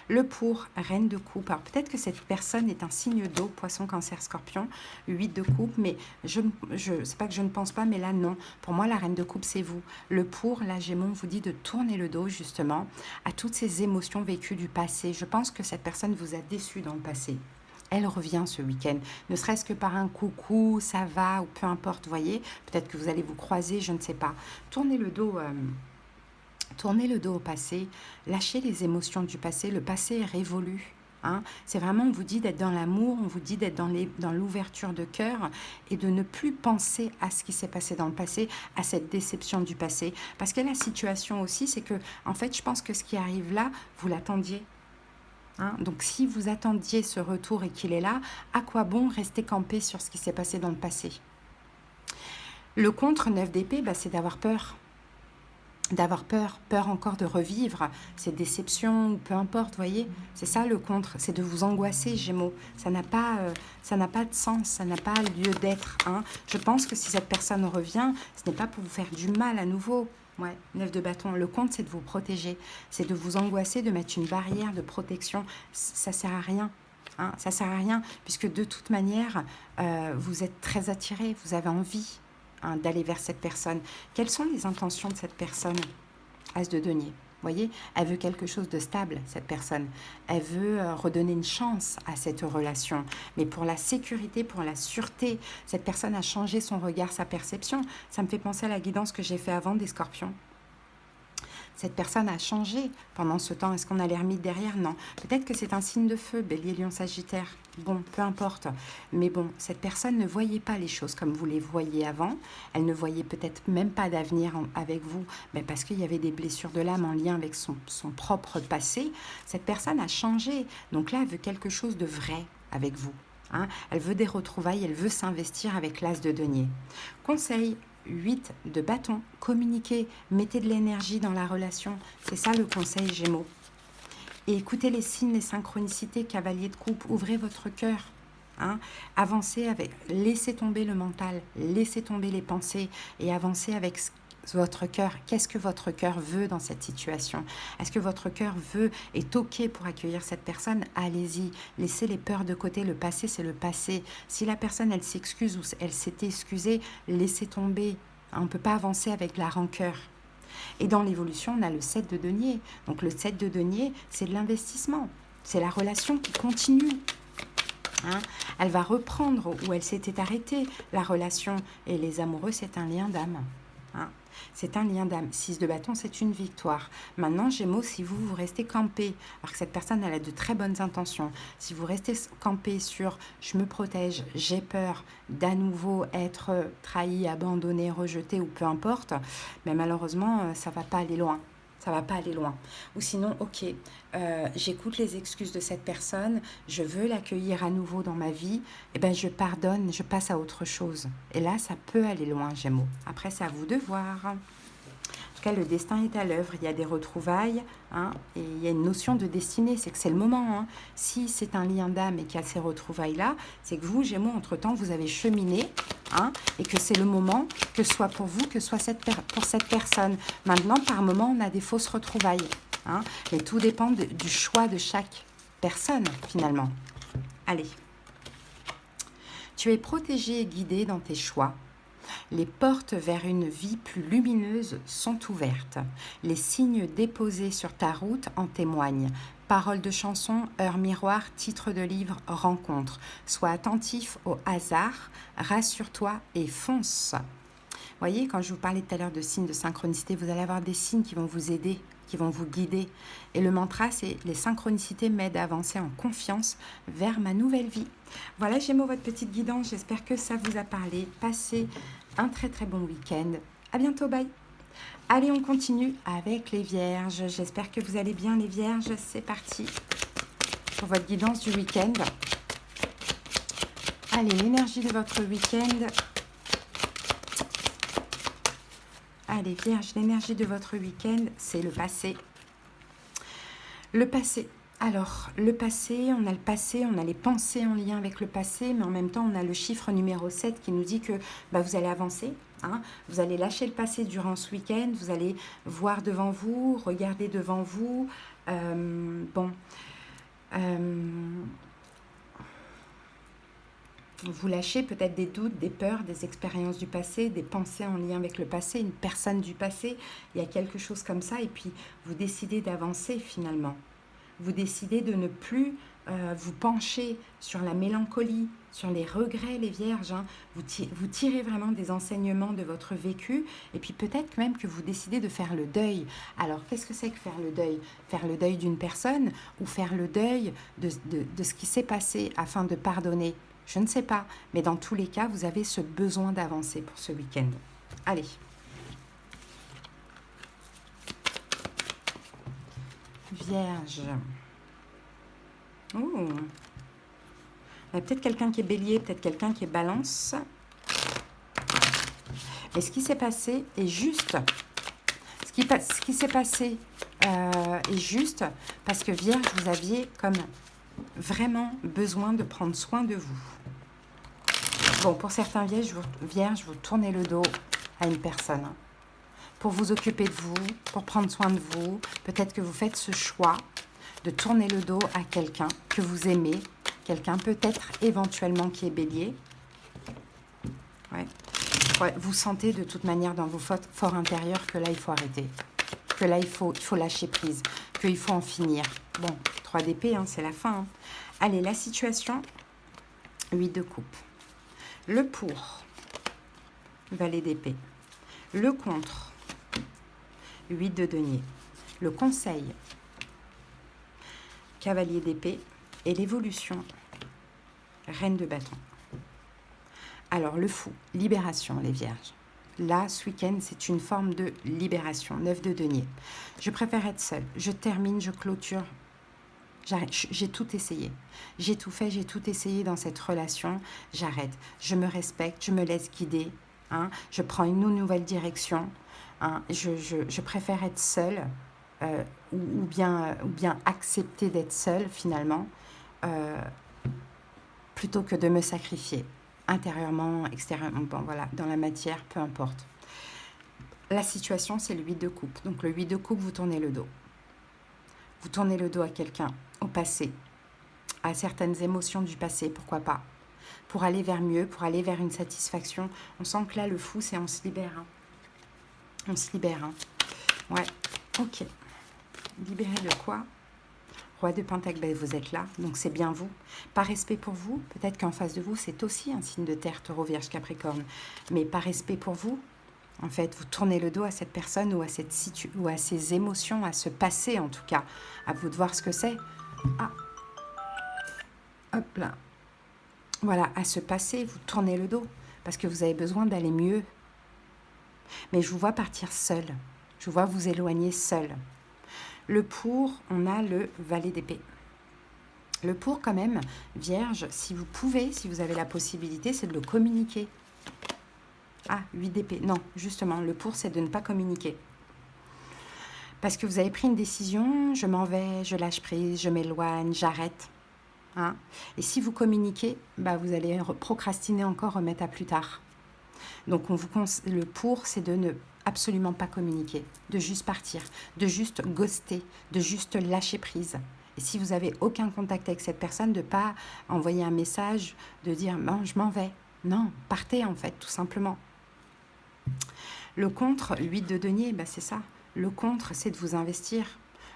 Le pour, reine de coupe. Alors peut-être que cette personne est un signe d'eau, poisson, cancer, scorpion, 8 de coupe, mais c'est pas que je ne pense pas, mais là non. Pour moi, la reine de coupe, c'est vous. Le pour, là, Gémeaux, on vous dit de tourner le dos justement à toutes ces émotions vécues du passé. Je pense que cette personne vous a déçu dans le passé. Elle revient ce week-end, ne serait-ce que par un coucou, ça va, ou peu importe, voyez. Peut-être que vous allez vous croiser, je ne sais pas. Tournez le dos au passé, lâchez les émotions du passé. Le passé est révolu. Hein. C'est vraiment, on vous dit d'être dans l'amour, on vous dit d'être dans l'ouverture de cœur et de ne plus penser à ce qui s'est passé dans le passé, à cette déception du passé. Parce que la situation aussi, c'est que, en fait, je pense que ce qui arrive là, vous l'attendiez. Hein. Donc, si vous attendiez ce retour et qu'il est là, à quoi bon rester campé sur ce qui s'est passé dans le passé? Le contre 9 d'épée, c'est d'avoir peur. Peur encore de revivre ces déceptions, ou peu importe, voyez. C'est ça le contre, c'est de vous angoisser, Gémeaux. Ça n'a pas de sens, ça n'a pas lieu d'être. Hein. Je pense que si cette personne revient, ce n'est pas pour vous faire du mal à nouveau. Ouais, 9 de bâton. Le contre, c'est de vous protéger, c'est de vous angoisser, de mettre une barrière de protection. Ça sert à rien. Hein. Ça sert à rien, puisque de toute manière, vous êtes très attiré, vous avez envie d'aller vers cette personne. Quelles sont les intentions de cette personne? As de denier. Voyez, elle veut quelque chose de stable, cette personne. Elle veut redonner une chance à cette relation. Mais pour la sécurité, pour la sûreté, cette personne a changé son regard, sa perception. Ça me fait penser à la guidance que j'ai fait avant des scorpions. Cette personne a changé pendant ce temps. Est-ce qu'on a l'ermite derrière? Non. Peut-être que c'est un signe de feu, Bélier, Lion, Sagittaire. Bon, peu importe. Mais bon, cette personne ne voyait pas les choses comme vous les voyiez avant. Elle ne voyait peut-être même pas d'avenir avec vous, mais parce qu'il y avait des blessures de l'âme en lien avec son propre passé. Cette personne a changé. Donc là, elle veut quelque chose de vrai avec vous. Hein. Elle veut des retrouvailles, elle veut s'investir avec l'as de denier. Conseil 8 de bâton, communiquez, mettez de l'énergie dans la relation. C'est ça le conseil, Gémeaux. Et écoutez les signes, les synchronicités, cavalier de coupe, ouvrez votre cœur. Hein. Avancez avec, laissez tomber le mental, laissez tomber les pensées et avancez avec votre cœur. Qu'est-ce que votre cœur veut dans cette situation? Est-ce que votre cœur est OK pour accueillir cette personne? Allez-y, laissez les peurs de côté. Le passé, c'est le passé. Si la personne, elle s'excuse ou elle s'est excusée, laissez tomber. On ne peut pas avancer avec la rancœur. Et dans l'évolution, on a le 7 de denier. Donc le 7 de denier, c'est de l'investissement. C'est la relation qui continue. Hein. Elle va reprendre où elle s'était arrêtée, la relation. Et les amoureux, c'est un lien d'âme. Hein. C'est un lien d'âme. 6 de bâton, c'est une victoire. Maintenant, Gémeaux, si vous restez campé, alors que cette personne elle a de très bonnes intentions, si vous restez campé sur « je me protège, j'ai peur d'à nouveau être trahi, abandonné, rejeté ou peu importe », mais malheureusement, ça ne va pas aller loin. Ça ne va pas aller loin. Ou sinon, ok, j'écoute les excuses de cette personne, je veux l'accueillir à nouveau dans ma vie, et ben je pardonne, je passe à autre chose. Et là, ça peut aller loin, Gémeaux. Après, c'est à vous de voir. En tout cas, le destin est à l'œuvre, il y a des retrouvailles, hein, et il y a une notion de destinée, c'est que c'est le moment. Hein. Si c'est un lien d'âme et qu'il y a ces retrouvailles-là, c'est que vous, Gémeaux, entre-temps, vous avez cheminé, hein, et que c'est le moment, que ce soit pour vous, que ce soit pour cette personne. Maintenant, par moment, on a des fausses retrouvailles. Hein, mais tout dépend du choix de chaque personne, finalement. Allez. Tu es protégé et guidé dans tes choix. Les portes vers une vie plus lumineuse sont ouvertes. Les signes déposés sur ta route en témoignent. Paroles de chansons, heures miroir, titres de livres, rencontres. Sois attentif au hasard, rassure-toi et fonce. Voyez, quand je vous parlais tout à l'heure de signes de synchronicité, vous allez avoir des signes qui vont vous aider, qui vont vous guider. Et le mantra, c'est « Les synchronicités m'aident à avancer en confiance vers ma nouvelle vie ». Voilà, Gémeaux, votre petite guidance. J'espère que ça vous a parlé. Passez un très très bon week-end. À bientôt, bye. Allez, on continue avec les Vierges. J'espère que vous allez bien, les Vierges. C'est parti pour votre guidance du week-end. Allez, l'énergie de votre week-end. Allez, Vierge, l'énergie de votre week-end, c'est le passé. Le passé. Alors, le passé, on a les pensées en lien avec le passé, mais en même temps, on a le chiffre numéro 7 qui nous dit que vous allez avancer. Hein, vous allez lâcher le passé durant ce week-end, vous allez voir devant vous, regarder devant vous. Vous lâchez peut-être des doutes, des peurs, des expériences du passé, des pensées en lien avec le passé, une personne du passé. Il y a quelque chose comme ça et puis vous décidez d'avancer finalement. Vous décidez de ne plus vous pencher sur la mélancolie, sur les regrets, les vierges. Hein. Vous tirez vraiment des enseignements de votre vécu et puis peut-être même que vous décidez de faire le deuil. Alors, qu'est-ce que c'est que faire le deuil? Faire le deuil d'une personne ou faire le deuil de ce qui s'est passé afin de pardonner? Je ne sais pas, mais dans tous les cas, vous avez ce besoin d'avancer pour ce week-end. Allez. Vierge. Oh. Il y a peut-être quelqu'un qui est bélier, peut-être quelqu'un qui est balance. Et ce qui s'est passé est juste. Ce qui s'est passé est juste parce que Vierge, vous aviez comme vraiment besoin de prendre soin de vous. Bon, pour certains Vierges, vous tournez le dos à une personne pour vous occuper de vous, pour prendre soin de vous. Peut-être que vous faites ce choix de tourner le dos à quelqu'un que vous aimez, quelqu'un peut-être éventuellement qui est bélier. Ouais. Ouais, vous sentez de toute manière dans vos forts intérieurs que là, il faut arrêter, que là, il faut lâcher prise, qu'il faut en finir. Bon, 3 d'épée, hein, c'est la fin. Hein. Allez, la situation, 8 de coupe. Le pour, valet d'épée. Le contre, 8 de denier. Le conseil, cavalier d'épée. Et l'évolution, reine de bâton. Alors, le fou, libération, les vierges. Là, ce week-end, c'est une forme de libération, 9 de denier. Je préfère être seule. Je termine, je clôture. J'arrête, j'ai tout essayé. J'ai tout fait, j'ai tout essayé dans cette relation. J'arrête. Je me respecte, je me laisse guider. Hein. Je prends une nouvelle direction. Hein. Je préfère être seule ou bien accepter d'être seule finalement plutôt que de me sacrifier intérieurement, extérieurement. Bon, voilà, dans la matière, peu importe. La situation, c'est le 8 de coupe. Donc, le 8 de coupe, vous tournez le dos. Vous tournez le dos à quelqu'un, au passé, à certaines émotions du passé, pourquoi pas, pour aller vers mieux, pour aller vers une satisfaction. On sent que là, le fou, c'est on se libère. Hein. On se libère. Hein. Ouais, ok. Libéré de quoi? Roi de Pentacle, ben vous êtes là, donc c'est bien vous. Par respect pour vous, peut-être qu'en face de vous, c'est aussi un signe de terre, Taureau, Vierge, Capricorne. Mais par respect pour vous, en fait, vous tournez le dos à cette personne ou à ces émotions, à ce passé en tout cas. À vous de voir ce que c'est. Ah, hop là. Voilà, à ce passé, vous tournez le dos parce que vous avez besoin d'aller mieux. Mais je vous vois partir seul. Je vous vois vous éloigner seul. Le pour, on a le valet d'épée. Le pour, quand même, Vierge, si vous pouvez, si vous avez la possibilité, c'est de le communiquer. Ah, 8 d'épée. Non, justement, le pour, c'est de ne pas communiquer. Parce que vous avez pris une décision, je m'en vais, je lâche prise, je m'éloigne, j'arrête. Hein? Et si vous communiquez, vous allez procrastiner encore, remettre à plus tard. Donc, le pour, c'est de ne absolument pas communiquer, de juste partir, de juste ghoster, de juste lâcher prise. Et si vous n'avez aucun contact avec cette personne, de ne pas envoyer un message, de dire « non, je m'en vais ». Non, partez en fait, tout simplement. Le contre, 8 de denier, c'est ça. Le contre, c'est de vous investir.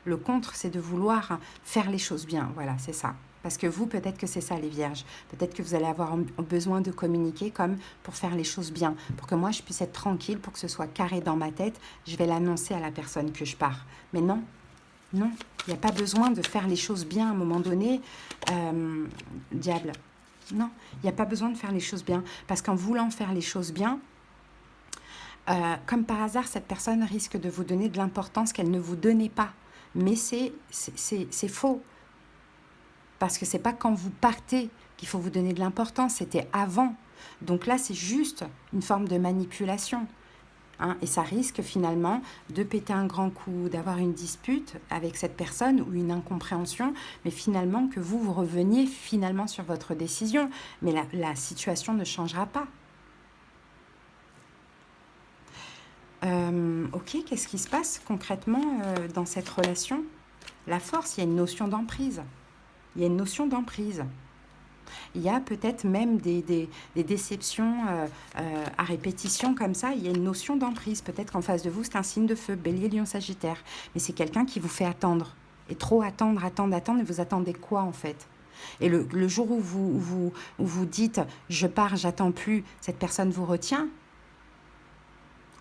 Le contre, c'est de vouloir faire les choses bien. Voilà, c'est ça. Parce que vous, peut-être que c'est ça, les vierges. Peut-être que vous allez avoir besoin de communiquer comme pour faire les choses bien. Pour que moi, je puisse être tranquille, pour que ce soit carré dans ma tête. Je vais l'annoncer à la personne que je pars. Mais non, non. Il n'y a pas besoin de faire les choses bien à un moment donné. Diable. Non, il n'y a pas besoin de faire les choses bien. Parce qu'en voulant faire les choses bien, comme par hasard, cette personne risque de vous donner de l'importance qu'elle ne vous donnait pas. Mais c'est faux. Parce que ce n'est pas quand vous partez qu'il faut vous donner de l'importance, c'était avant. Donc là, c'est juste une forme de manipulation. Hein, et ça risque finalement de péter un grand coup, d'avoir une dispute avec cette personne ou une incompréhension, mais finalement que vous reveniez finalement sur votre décision. Mais la situation ne changera pas. Ok, qu'est-ce qui se passe concrètement dans cette relation? La force, il y a une notion d'emprise. Il y a une notion d'emprise. Il y a peut-être même des déceptions à répétition comme ça. Il y a une notion d'emprise. Peut-être qu'en face de vous, c'est un signe de feu, Bélier, Lion, Sagittaire. Mais c'est quelqu'un qui vous fait attendre. Et trop attendre. Et vous attendez quoi en fait? Et le jour où vous dites « je pars, j'attends plus », cette personne vous retient.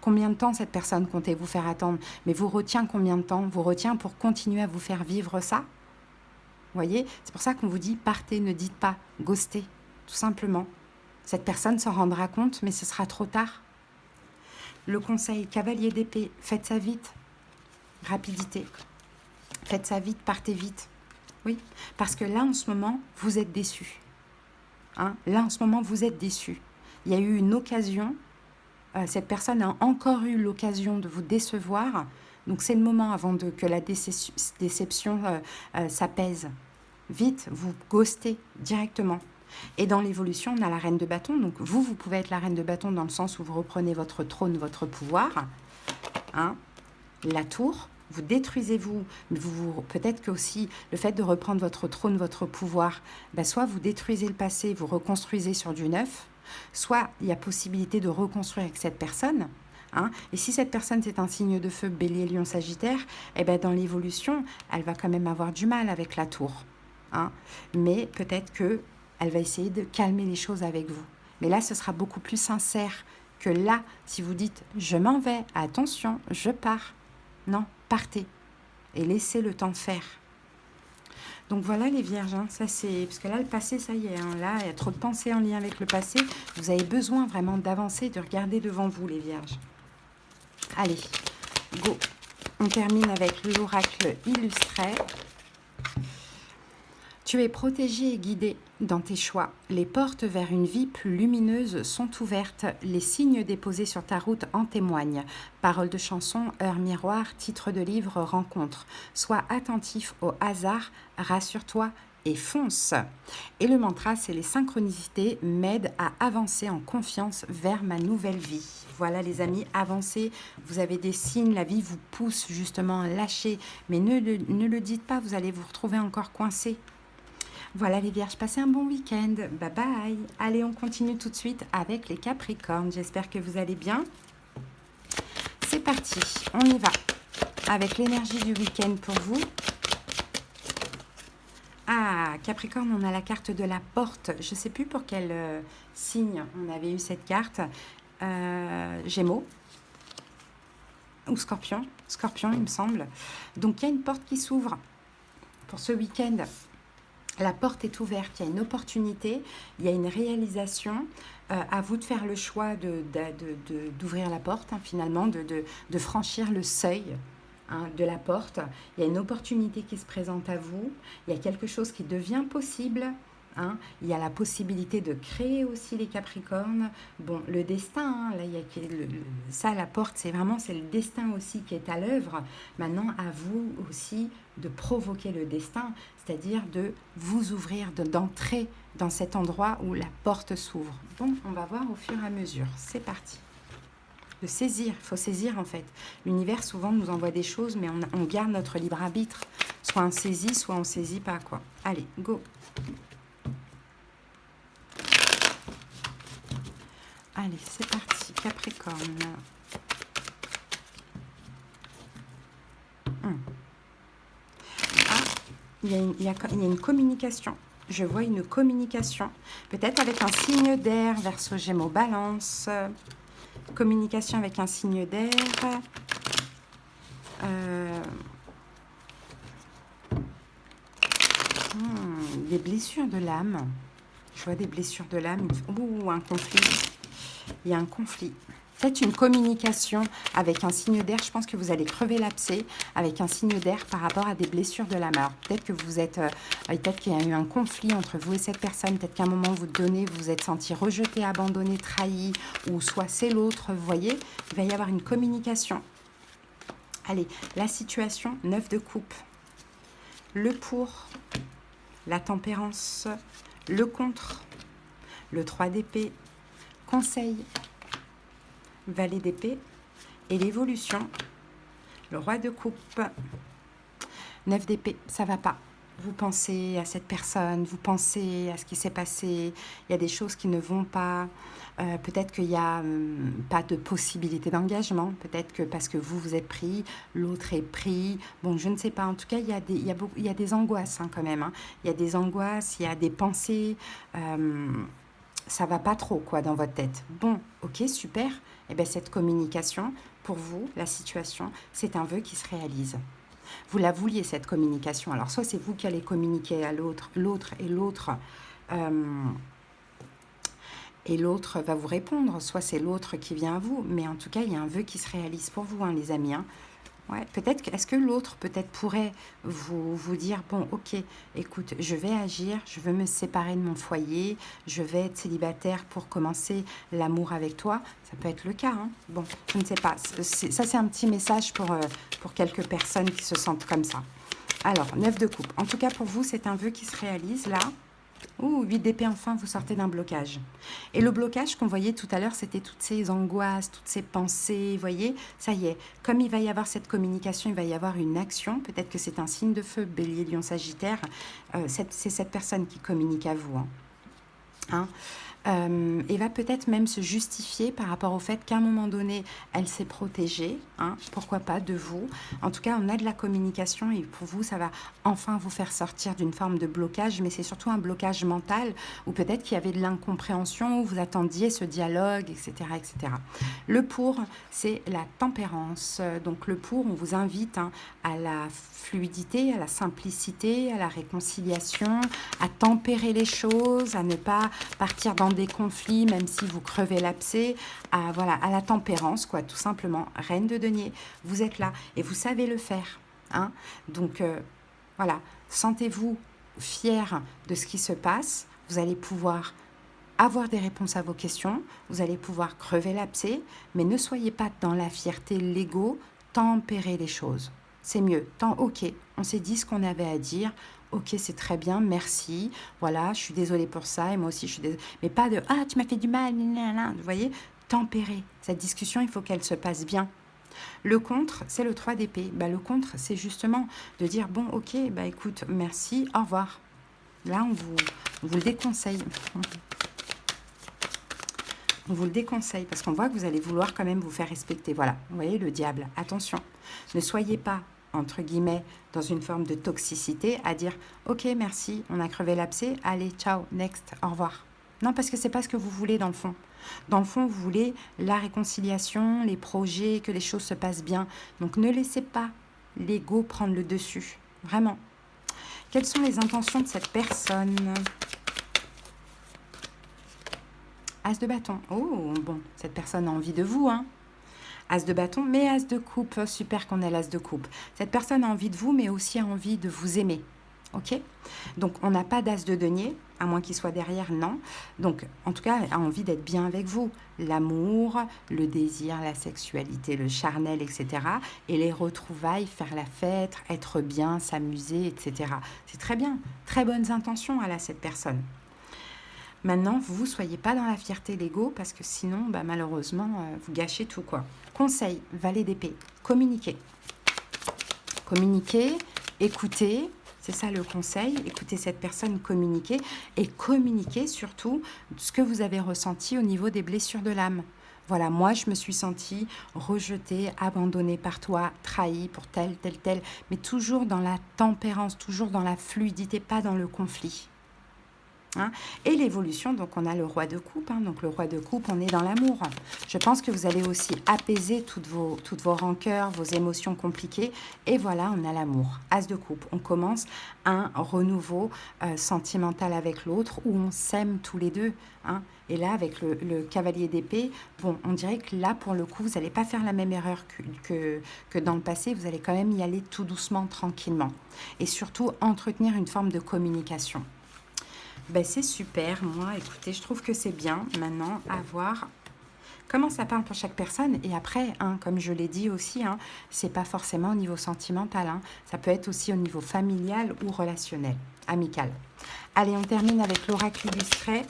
Combien de temps cette personne comptait vous faire attendre? Mais vous retient combien de temps? Vous retient pour continuer à vous faire vivre ça? Vous voyez? C'est pour ça qu'on vous dit partez, ne dites pas, ghostez, tout simplement. Cette personne s'en rendra compte, mais ce sera trop tard. Le conseil, cavalier d'épée, faites ça vite. Rapidité. Faites ça vite, partez vite. Oui, parce que là, en ce moment, vous êtes déçus. Hein? Là, en ce moment, vous êtes déçus. Il y a eu une occasion. Cette personne a encore eu l'occasion de vous décevoir. Donc, c'est le moment avant que la déception s'apaise. Vite, vous ghostez directement. Et dans l'évolution, on a la reine de bâton. Donc, vous pouvez être la reine de bâton dans le sens où vous reprenez votre trône, votre pouvoir. Hein, la tour, vous détruisez mais peut-être que aussi le fait de reprendre votre trône, votre pouvoir, soit vous détruisez le passé, vous reconstruisez sur du neuf, soit il y a possibilité de reconstruire avec cette personne. Hein, et si cette personne c'est un signe de feu, Bélier, Lion, Sagittaire, dans l'évolution, elle va quand même avoir du mal avec la tour. Hein, mais peut-être qu'elle va essayer de calmer les choses avec vous. Mais là, ce sera beaucoup plus sincère que là, si vous dites « je m'en vais, attention, je pars ». Non, partez et laissez le temps faire. Donc voilà les vierges, hein, ça c'est... Parce que là, le passé, ça y est, hein, là, il y a trop de pensées en lien avec le passé. Vous avez besoin vraiment d'avancer, de regarder devant vous, les vierges. Allez, go. On termine avec l'oracle illustré. Tu es protégé et guidé dans tes choix. Les portes vers une vie plus lumineuse sont ouvertes. Les signes déposés sur ta route en témoignent. Paroles de chansons, heures miroir, titre de livre, rencontre. Sois attentif au hasard, rassure-toi et fonce. Et le mantra, c'est les synchronicités m'aident à avancer en confiance vers ma nouvelle vie. Voilà les amis, avancez. Vous avez des signes, la vie vous pousse justement à lâcher. Mais ne le dites pas, vous allez vous retrouver encore coincé. Voilà les vierges, passez un bon week-end. Bye bye. Allez, on continue tout de suite avec les capricornes. J'espère que vous allez bien. C'est parti, on y va. Avec l'énergie du week-end pour vous. Ah, Capricorne, on a la carte de la porte. Je ne sais plus pour quel signe on avait eu cette carte. Gémeaux ou Scorpion. Scorpion, il me semble. Donc, il y a une porte qui s'ouvre pour ce week-end. La porte est ouverte, il y a une opportunité, il y a une réalisation. À vous de faire le choix d'ouvrir la porte, hein, finalement, de franchir le seuil, hein, de la porte. Il y a une opportunité qui se présente à vous, il y a quelque chose qui devient possible. Hein. Il y a la possibilité de créer aussi les Capricornes. Bon, le destin, hein, là, il y a ça, la porte, c'est le destin aussi qui est à l'œuvre. Maintenant, à vous aussi de provoquer le destin, c'est-à-dire de vous ouvrir, d'entrer dans cet endroit où la porte s'ouvre. Bon, on va voir au fur et à mesure. C'est parti. De saisir, il faut saisir en fait. L'univers souvent nous envoie des choses, mais on garde notre libre arbitre. Soit on saisit, soit on ne saisit pas, quoi. Allez, go. Allez, c'est parti, Capricorne. Ah, il y a une communication. Je vois une communication. Peut-être avec un signe d'air, Verseau, Gémeaux, Balance. Communication avec un signe d'air. Des blessures de l'âme. Je vois des blessures de l'âme. Ouh, un conflit. Il y a un conflit. peut-être une communication avec un signe d'air. Je pense que vous allez crever l'abcès avec un signe d'air par rapport à des blessures de l'âme. Alors peut-être que vous êtes, peut-être qu'il y a eu un conflit entre vous et cette personne. Peut-être qu'à un moment vous donnez, vous vous êtes senti rejeté, abandonné, trahi, ou soit c'est l'autre. Vous voyez, il va y avoir une communication. Allez, la situation, 9 de coupe. Le pour, la tempérance, le contre, le 3 d'épée, conseil, valet d'épée et l'évolution, le roi de coupe, 9 d'épée, ça va pas. Vous pensez à cette personne, vous pensez à ce qui s'est passé, il y a des choses qui ne vont pas, peut-être qu'il n'y a pas de possibilité d'engagement, peut-être que parce que vous êtes pris, l'autre est pris, bon je ne sais pas, en tout cas il y a des angoisses hein, quand même, hein. Il y a des angoisses, il y a des pensées, ça va pas trop quoi dans votre tête. Bon, ok, super, et bien cette communication, pour vous, la situation, c'est un vœu qui se réalise. Vous la vouliez, cette communication. Alors, soit c'est vous qui allez communiquer à l'autre, et l'autre va vous répondre, soit c'est l'autre qui vient à vous. Mais en tout cas, il y a un vœu qui se réalise pour vous, hein, les amis. Hein. Ouais, peut-être, est-ce que l'autre peut-être pourrait vous dire, bon, ok, écoute, je vais agir, je veux me séparer de mon foyer, je vais être célibataire pour commencer l'amour avec toi. Ça peut être le cas, hein. Bon, je ne sais pas. Ça, c'est un petit message pour quelques personnes qui se sentent comme ça. Alors, 9 de coupe. En tout cas, pour vous, c'est un vœu qui se réalise là. Ouh, 8 d'épée, enfin, vous sortez d'un blocage. Et le blocage qu'on voyait tout à l'heure, c'était toutes ces angoisses, toutes ces pensées, vous voyez, ça y est, comme il va y avoir cette communication, il va y avoir une action, peut-être que c'est un signe de feu, Bélier, Lion, Sagittaire, c'est cette personne qui communique à vous, hein. Et va peut-être même se justifier par rapport au fait qu'à un moment donné, elle s'est protégée, hein, pourquoi pas de vous. En tout cas, on a de la communication et pour vous, ça va enfin vous faire sortir d'une forme de blocage, mais c'est surtout un blocage mental ou peut-être qu'il y avait de l'incompréhension, où vous attendiez ce dialogue, etc., etc. Le pour, c'est la tempérance. Donc le pour, on vous invite hein, à la fluidité, à la simplicité, à la réconciliation, à tempérer les choses, à ne pas partir dans des conflits, même si vous crevez l'abcès, voilà, à la tempérance, quoi, tout simplement. Reine de denier, vous êtes là et vous savez le faire. Hein. Donc, voilà, sentez-vous fiers de ce qui se passe. Vous allez pouvoir avoir des réponses à vos questions. Vous allez pouvoir crever l'abcès, mais ne soyez pas dans la fierté, l'ego. Tempérez les choses. C'est mieux. Ok, on s'est dit ce qu'on avait à dire. Ok, c'est très bien, merci. Voilà, je suis désolée pour ça et moi aussi je suis désolée. Mais pas de ah, tu m'as fait du mal, vous voyez, tempérer. Cette discussion, il faut qu'elle se passe bien. Le contre, c'est le 3 d'épée. Bah, le contre, c'est justement de dire bon, ok, bah écoute, merci, au revoir. Là, on vous le déconseille. On vous le déconseille parce qu'on voit que vous allez vouloir quand même vous faire respecter. Voilà, vous voyez le diable. Attention, ne soyez pas entre guillemets, dans une forme de toxicité, à dire « Ok, merci, on a crevé l'abcès, allez, ciao, next, au revoir ». Non, parce que c'est pas ce que vous voulez dans le fond. Dans le fond, vous voulez la réconciliation, les projets, que les choses se passent bien. Donc, ne laissez pas l'ego prendre le dessus. Vraiment. Quelles sont les intentions de cette personne ? As de bâton. Oh, bon, cette personne a envie de vous, hein. As de bâton, mais as de coupe. Super qu'on ait l'as de coupe. Cette personne a envie de vous, mais aussi a envie de vous aimer. Ok ? Donc, on n'a pas d'as de denier, à moins qu'il soit derrière, non. Donc, en tout cas, a envie d'être bien avec vous. L'amour, le désir, la sexualité, le charnel, etc. Et les retrouvailles, faire la fête, être bien, s'amuser, etc. C'est très bien. Très bonnes intentions, elle a cette personne. Maintenant, vous ne soyez pas dans la fierté, l'ego, parce que sinon, bah, malheureusement, vous gâchez tout, quoi. Conseil, valet d'épée, communiquez. Communiquez, écoutez, c'est ça le conseil, écoutez cette personne communiquer et communiquer surtout ce que vous avez ressenti au niveau des blessures de l'âme. Voilà, moi, je me suis sentie rejetée, abandonnée par toi, trahie pour tel, mais toujours dans la tempérance, toujours dans la fluidité, pas dans le conflit. Hein. Et l'évolution, donc on a le roi de coupe, hein, donc le roi de coupe, on est dans l'amour. Je pense que vous allez aussi apaiser toutes vos rancœurs, vos émotions compliquées, et voilà, on a l'amour. As de coupe, on commence un renouveau sentimental avec l'autre, où on s'aime tous les deux, hein. Et là, avec le cavalier d'épée, bon, on dirait que là, pour le coup, vous n'allez pas faire la même erreur que dans le passé, vous allez quand même y aller tout doucement, tranquillement. Et surtout, entretenir une forme de communication. Ben, c'est super, moi, écoutez, je trouve que c'est bien. Maintenant, à voir comment ça parle pour chaque personne. Et après, hein, comme je l'ai dit aussi, hein, c'est pas forcément au niveau sentimental. Hein, ça peut être aussi au niveau familial ou relationnel, amical. Allez, on termine avec l'oracle illustré.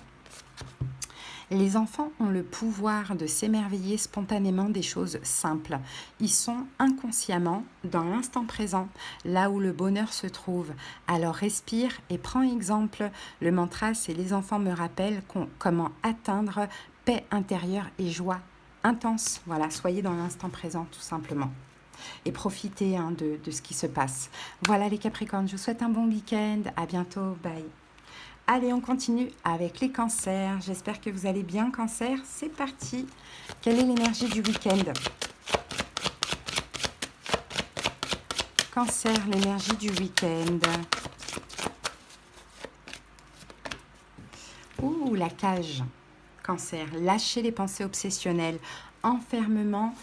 Les enfants ont le pouvoir de s'émerveiller spontanément des choses simples. Ils sont inconsciemment dans l'instant présent, là où le bonheur se trouve. Alors respire et prends exemple. Le mantra, c'est les enfants me rappellent comment atteindre paix intérieure et joie intense. Voilà, soyez dans l'instant présent tout simplement. Et profitez hein, de ce qui se passe. Voilà les Capricornes, je vous souhaite un bon week-end. À bientôt, bye. Allez, on continue avec les cancers. J'espère que vous allez bien, cancer. C'est parti. Quelle est l'énergie du week-end? Cancer, l'énergie du week-end. Ouh, la cage. Cancer, lâchez les pensées obsessionnelles. Enfermement,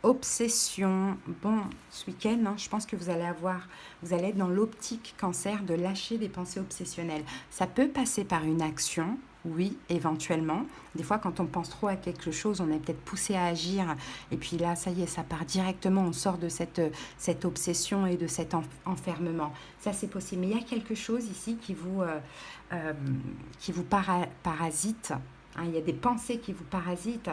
obsession. Bon, ce week-end, hein, je pense que vous allez être dans l'optique cancer de lâcher des pensées obsessionnelles. Ça peut passer par une action, oui, éventuellement. Des fois, quand on pense trop à quelque chose, on est peut-être poussé à agir. Et puis là, ça y est, ça part directement. On sort de cette obsession et de cet enfermement. Ça, c'est possible. Mais il y a quelque chose ici qui vous parasite. Hein, il y a des pensées qui vous parasitent.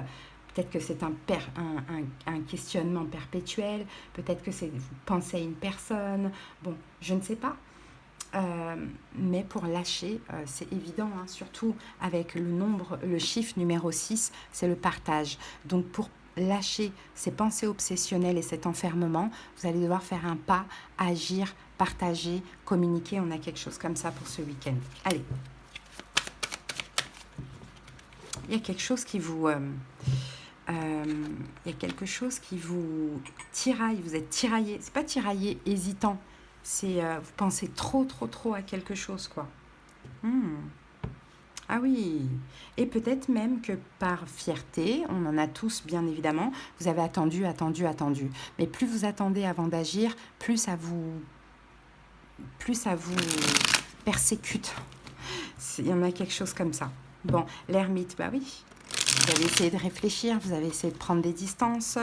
Peut-être que c'est un questionnement perpétuel. Peut-être que vous pensez à une personne. Bon, je ne sais pas. Mais pour lâcher, c'est évident, hein, surtout avec le chiffre numéro 6, c'est le partage. Donc pour lâcher ces pensées obsessionnelles et cet enfermement, vous allez devoir faire un pas, agir, partager, communiquer. On a quelque chose comme ça pour ce week-end. Allez. Il y a quelque chose qui vous... il y a quelque chose qui vous tiraille, vous êtes tiraillé. C'est pas tiraillé, hésitant. C'est vous pensez trop à quelque chose, quoi. Ah oui. Et peut-être même que par fierté, on en a tous bien évidemment, vous avez attendu. Mais plus vous attendez avant d'agir, plus ça vous persécute. Il y en a quelque chose comme ça. Bon, l'ermite, bah oui. Vous avez essayé de réfléchir, vous avez essayé de prendre des distances.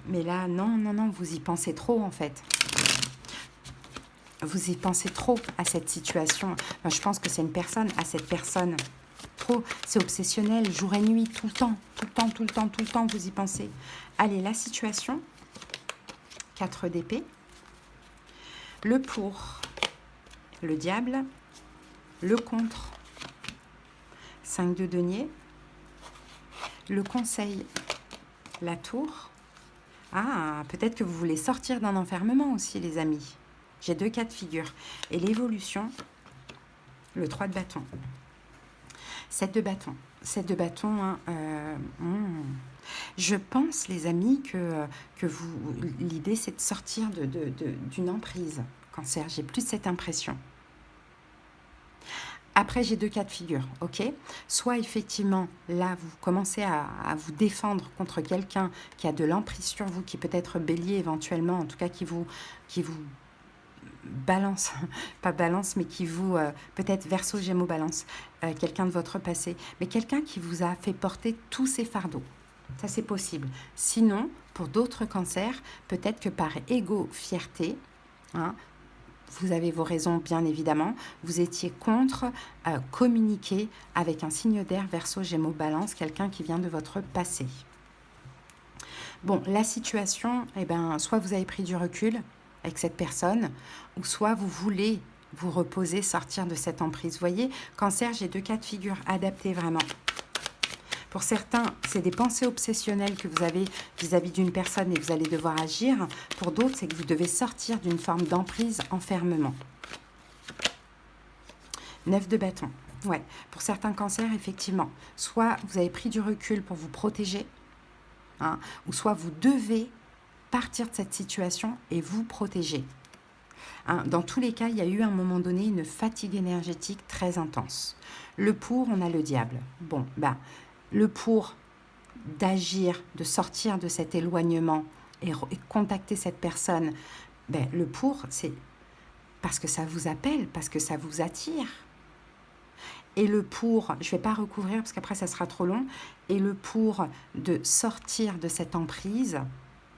Mais là, non, vous y pensez trop en fait. Vous y pensez trop à cette situation. Enfin, je pense que c'est une personne, à cette personne. Trop, c'est obsessionnel, jour et nuit, tout le temps, vous y pensez. Allez, la situation. 4 d'épée. Le pour. Le diable. Le contre. 5 de denier. Le conseil. La tour. Ah, peut-être que vous voulez sortir d'un enfermement aussi, les amis. J'ai 2 cas de figure. Et l'évolution, le 3 de bâton. 7 de bâton. 7 de bâton, hein, je pense, les amis, que l'idée, c'est de sortir d'une emprise. Cancer, j'ai plus cette impression. Après, j'ai 2 cas de figure, ok? Soit, effectivement, là, vous commencez à vous défendre contre quelqu'un qui a de l'emprise sur vous, qui peut être bélier éventuellement, en tout cas qui vous balance, pas balance, mais qui vous, peut-être verseau, gémeaux, balance, quelqu'un de votre passé, mais quelqu'un qui vous a fait porter tous ces fardeaux. Ça, c'est possible. Sinon, pour d'autres cancers, peut-être que par ego, fierté, hein, vous avez vos raisons, bien évidemment, vous étiez contre communiquer avec un signe d'air, verseau, gémeaux, balance, quelqu'un qui vient de votre passé. Bon, la situation, eh ben, soit vous avez pris du recul avec cette personne, ou soit vous voulez vous reposer, sortir de cette emprise. Vous voyez, cancer, j'ai 2 cas de figure adaptés vraiment. Pour certains, c'est des pensées obsessionnelles que vous avez vis-à-vis d'une personne et vous allez devoir agir. Pour d'autres, c'est que vous devez sortir d'une forme d'emprise, enfermement. 9 de bâton. Ouais, pour certains cancers, effectivement, soit vous avez pris du recul pour vous protéger, hein, ou soit vous devez partir de cette situation et vous protéger. Hein, dans tous les cas, il y a eu à un moment donné une fatigue énergétique très intense. Le pour, on a le diable. Bon, bah, le pour d'agir, de sortir de cet éloignement et contacter cette personne, ben, le pour, c'est parce que ça vous appelle, parce que ça vous attire. Et le pour, je ne vais pas recouvrir parce qu'après ça sera trop long, et le pour de sortir de cette emprise,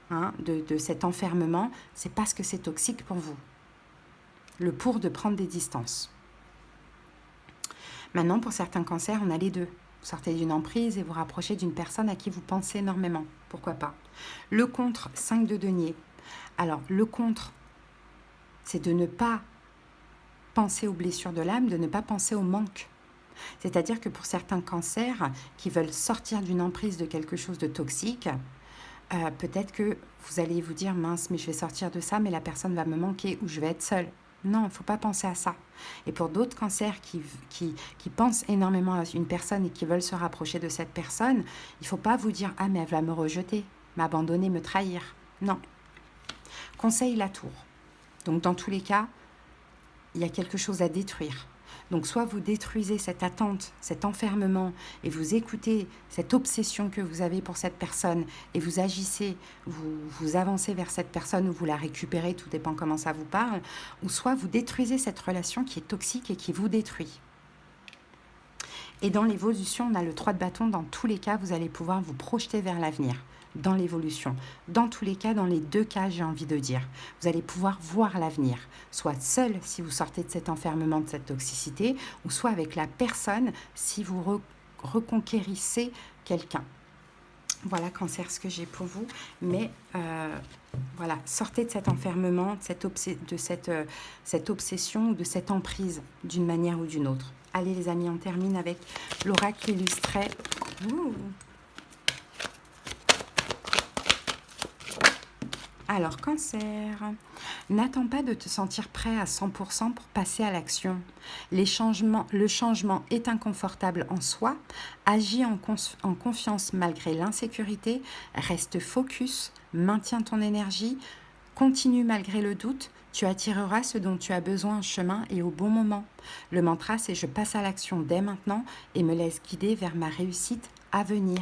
hein, de cet enfermement, c'est parce que c'est toxique pour vous. Le pour de prendre des distances. Maintenant, pour certains cancers, on a les deux. Vous sortez d'une emprise et vous rapprochez d'une personne à qui vous pensez énormément. Pourquoi pas? Le contre, 5 de denier. Alors, le contre, c'est de ne pas penser aux blessures de l'âme, de ne pas penser au manque. C'est-à-dire que pour certains cancers qui veulent sortir d'une emprise de quelque chose de toxique, peut-être que vous allez vous dire, mince, mais je vais sortir de ça, mais la personne va me manquer ou je vais être seule. Non, il ne faut pas penser à ça. Et pour d'autres cancers qui pensent énormément à une personne et qui veulent se rapprocher de cette personne, il ne faut pas vous dire, ah mais elle va me rejeter, m'abandonner, me trahir. Non. Conseil la tour. Donc dans tous les cas, il y a quelque chose à détruire. Donc soit vous détruisez cette attente, cet enfermement, et vous écoutez cette obsession que vous avez pour cette personne, et vous agissez, vous avancez vers cette personne, ou vous la récupérez, tout dépend comment ça vous parle, ou soit vous détruisez cette relation qui est toxique et qui vous détruit. Et dans l'évolution, on a le 3 de bâton. Dans tous les cas, vous allez pouvoir vous projeter vers l'avenir, dans l'évolution. Dans tous les cas, dans les deux cas, j'ai envie de dire, vous allez pouvoir voir l'avenir, soit seul si vous sortez de cet enfermement, de cette toxicité, ou soit avec la personne si vous reconquérissez quelqu'un. Voilà, cancer, ce que j'ai pour vous. Mais voilà, sortez de cet enfermement, de cette obsession ou de cette emprise d'une manière ou d'une autre. Allez les amis, on termine avec l'oracle illustré. Ouh. Alors, cancer, n'attends pas de te sentir prêt à 100% pour passer à l'action. Le changement est inconfortable en soi. Agis en confiance malgré l'insécurité. Reste focus, maintiens ton énergie. Continue malgré le doute. Tu attireras ce dont tu as besoin en chemin et au bon moment. Le mantra, c'est « Je passe à l'action dès maintenant et me laisse guider vers ma réussite à venir ».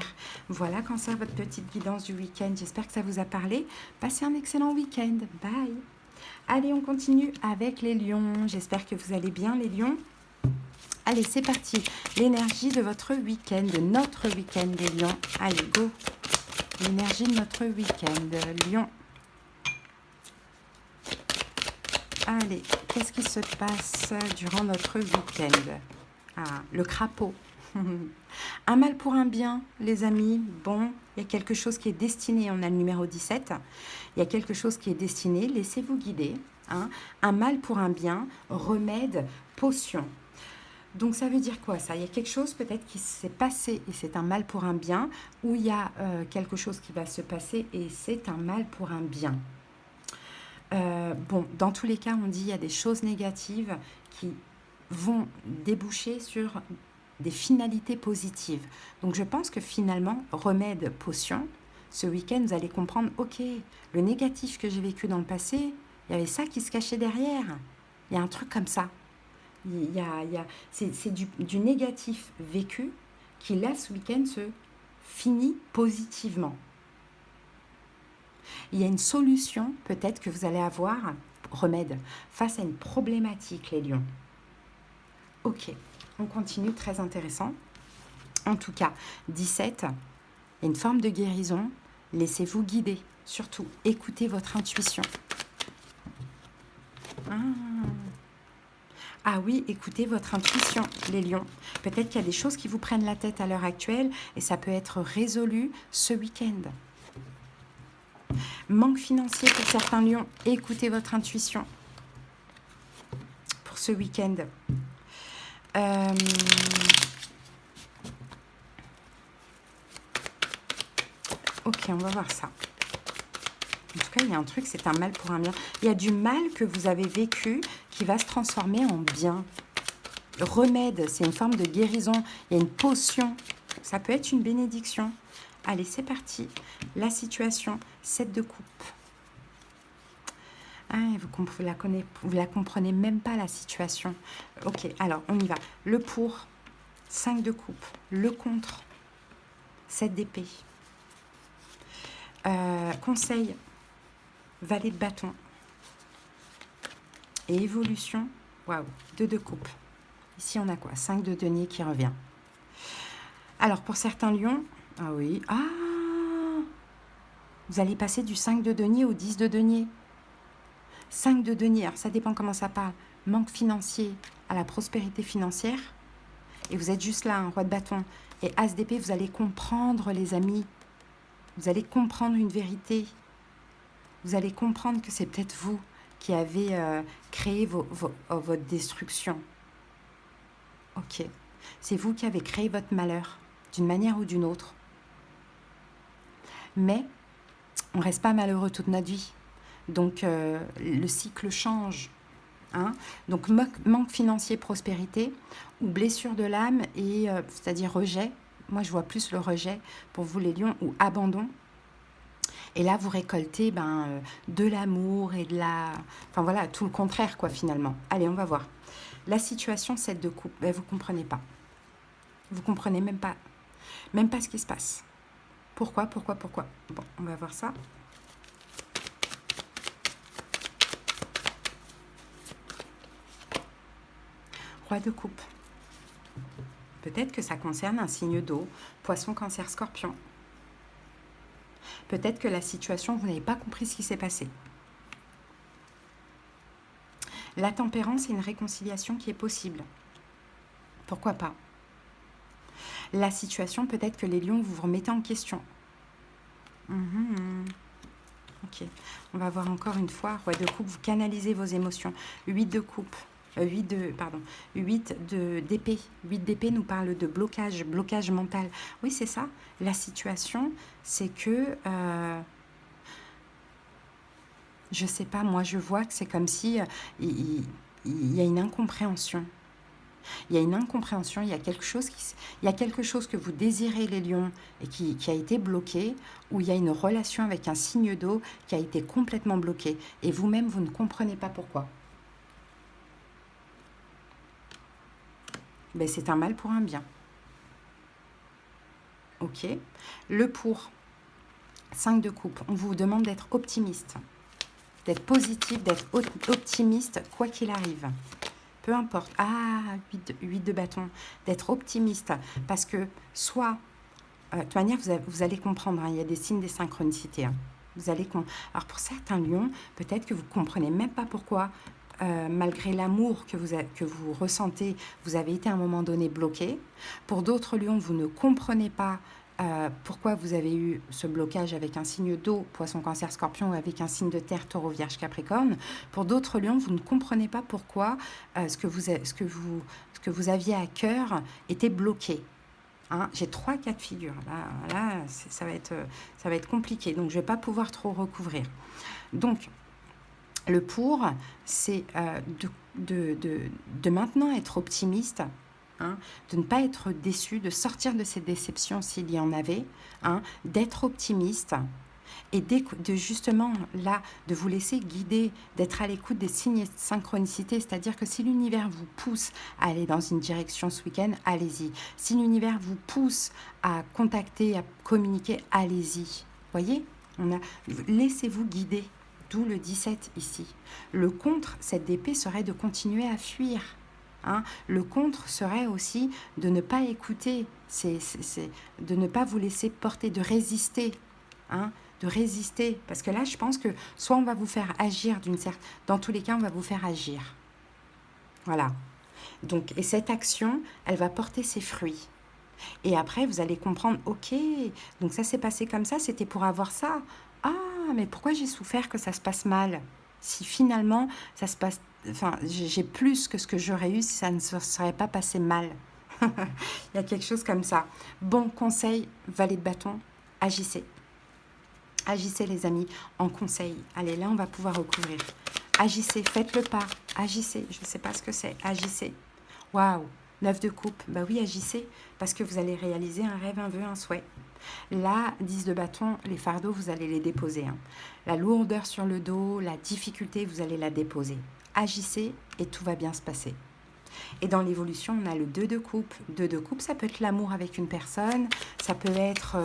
Voilà, cancer, votre petite guidance du week-end. J'espère que ça vous a parlé. Passez un excellent week-end. Bye. Allez, on continue avec les lions. J'espère que vous allez bien, les lions. Allez, c'est parti. L'énergie de votre week-end, de notre week-end, les lions. Allez, go. L'énergie de notre week-end, lion. Allez, qu'est-ce qui se passe durant notre week-end? Ah, le crapaud. Un mal pour un bien, les amis. Bon, il y a quelque chose qui est destiné. On a le numéro 17. Il y a quelque chose qui est destiné. Laissez-vous guider. Hein. Un mal pour un bien, remède, potion. Donc, ça veut dire quoi, ça? Il y a quelque chose peut-être qui s'est passé et c'est un mal pour un bien, ou il y a quelque chose qui va se passer et c'est un mal pour un bien. Bon, dans tous les cas, on dit qu'il y a des choses négatives qui vont déboucher sur des finalités positives. Donc, je pense que finalement, remède, potion, ce week-end, vous allez comprendre, ok, le négatif que j'ai vécu dans le passé, il y avait ça qui se cachait derrière. Il y a un truc comme ça. C'est du négatif vécu qui, là, ce week-end, se finit positivement. Il y a une solution peut-être que vous allez avoir, remède, face à une problématique, les lions. Ok, on continue, très intéressant. En tout cas, 17, il y a une forme de guérison. Laissez-vous guider. Surtout, écoutez votre intuition. Ah oui, écoutez votre intuition, les lions. Peut-être qu'il y a des choses qui vous prennent la tête à l'heure actuelle et ça peut être résolu ce week-end. Manque financier pour certains lions, écoutez votre intuition pour ce week-end. Ok, on va voir ça. En tout cas, il y a un truc, c'est un mal pour un bien. Il y a du mal que vous avez vécu qui va se transformer en bien. remède, c'est une forme de guérison, il y a une potion, ça peut être une bénédiction. Allez, c'est parti. La situation, 7 de coupe. Ah, vous la comprenez même pas, la situation. Ok, alors on y va. Le pour, 5 de coupe. Le contre, 7 d'épée. Conseil, valet de bâton. Et évolution, waouh, 2 de coupe. Ici, on a quoi? 5 de denier qui revient. Alors, pour certains lions, ah oui, vous allez passer du 5 de denier au 10 de denier. 5 de denier, alors ça dépend comment ça parle. Manque financier à la prospérité financière. Et vous êtes juste là, un roi de bâton. Et as d'épée, vous allez comprendre, les amis. Vous allez comprendre une vérité. Vous allez comprendre que c'est peut-être vous qui avez créé votre destruction. Ok. C'est vous qui avez créé votre malheur, d'une manière ou d'une autre. Mais on ne reste pas malheureux toute notre vie. Donc, le cycle change. Hein. Donc, manque financier, prospérité, ou blessure de l'âme, et c'est-à-dire rejet. Moi, je vois plus le rejet pour vous, les lions, ou abandon. Et là, vous récoltez de l'amour et de la... Enfin, voilà, tout le contraire, quoi, finalement. Allez, on va voir. La situation, 7 de coupe. Ben, vous ne comprenez pas. Vous ne comprenez même pas ce qui se passe. Pourquoi? Bon, on va voir ça. Roi de coupe. Peut-être que ça concerne un signe d'eau, poisson, cancer, scorpion. Peut-être que la situation, vous n'avez pas compris ce qui s'est passé. La tempérance est une réconciliation qui est possible. Pourquoi pas? La situation, peut-être que les lions, vous vous remettez en question. Ok, on va voir encore une fois. Roi de coupe, vous canalisez vos émotions. 8 de coupe. 8 d'épée. 8 d'épée nous parle de blocage mental. Oui, c'est ça. La situation, c'est que... je sais pas, moi je vois que c'est comme si il y a une incompréhension. Il y a une incompréhension, il y a quelque chose que vous désirez, les lions, et qui a été bloqué, ou il y a une relation avec un signe d'eau qui a été complètement bloqué. Et vous-même, vous ne comprenez pas pourquoi. Ben, c'est un mal pour un bien. Ok. Le pour, 5 de coupe, on vous demande d'être optimiste, d'être positif, d'être optimiste, quoi qu'il arrive. Peu importe. 8 de bâton. D'être optimiste. Parce que soit, de toute manière, vous allez comprendre, hein, il y a des signes des synchronicités. Hein. Alors pour certains lions, peut-être que vous ne comprenez même pas pourquoi, malgré l'amour que vous ressentez, vous avez été à un moment donné bloqué. Pour d'autres lions, vous ne comprenez pas pourquoi vous avez eu ce blocage avec un signe d'eau, poisson, cancer, scorpion, ou avec un signe de terre, taureau, vierge, capricorne. Pour d'autres lions, vous ne comprenez pas pourquoi ce que vous aviez à cœur était bloqué. Hein, j'ai 3 cas de figure. Là ça va être compliqué. Donc, je ne vais pas pouvoir trop recouvrir. Donc, le pour, c'est de maintenant être optimiste, hein, de ne pas être déçu, de sortir de ces déceptions s'il y en avait, hein, d'être optimiste et de justement là, de vous laisser guider, d'être à l'écoute des signes et de synchronicité, c'est-à-dire que si l'univers vous pousse à aller dans une direction ce week-end, allez-y. Si l'univers vous pousse à contacter, à communiquer, allez-y. Voyez, laissez-vous guider. D'où le 17 ici. Le contre, cette épée serait de continuer à fuir. Hein. Le contre serait aussi de ne pas écouter, de ne pas vous laisser porter, de résister. Hein, de résister. Parce que là, je pense que soit on va vous faire agir dans tous les cas, on va vous faire agir. Voilà. Donc, et cette action, elle va porter ses fruits. Et après, vous allez comprendre, ok, donc ça s'est passé comme ça, c'était pour avoir ça. Ah, mais pourquoi j'ai souffert que ça se passe mal? Si finalement, ça se passe... Enfin, j'ai plus que ce que j'aurais eu si ça ne se serait pas passé mal. Il y a quelque chose comme ça. Bon conseil, valet de bâton, agissez. Agissez, les amis, en conseil. Allez, là, on va pouvoir recouvrir. Agissez, faites le pas. Agissez, je ne sais pas ce que c'est. Agissez. Waouh, 9 de coupe. Bah oui, agissez, parce que vous allez réaliser un rêve, un vœu, un souhait. Là, 10 de bâton, les fardeaux, vous allez les déposer. Hein. La lourdeur sur le dos, la difficulté, vous allez la déposer. Agissez et tout va bien se passer. Et dans l'évolution, on a le 2 de coupe. 2 de coupe, ça peut être l'amour avec une personne, ça peut être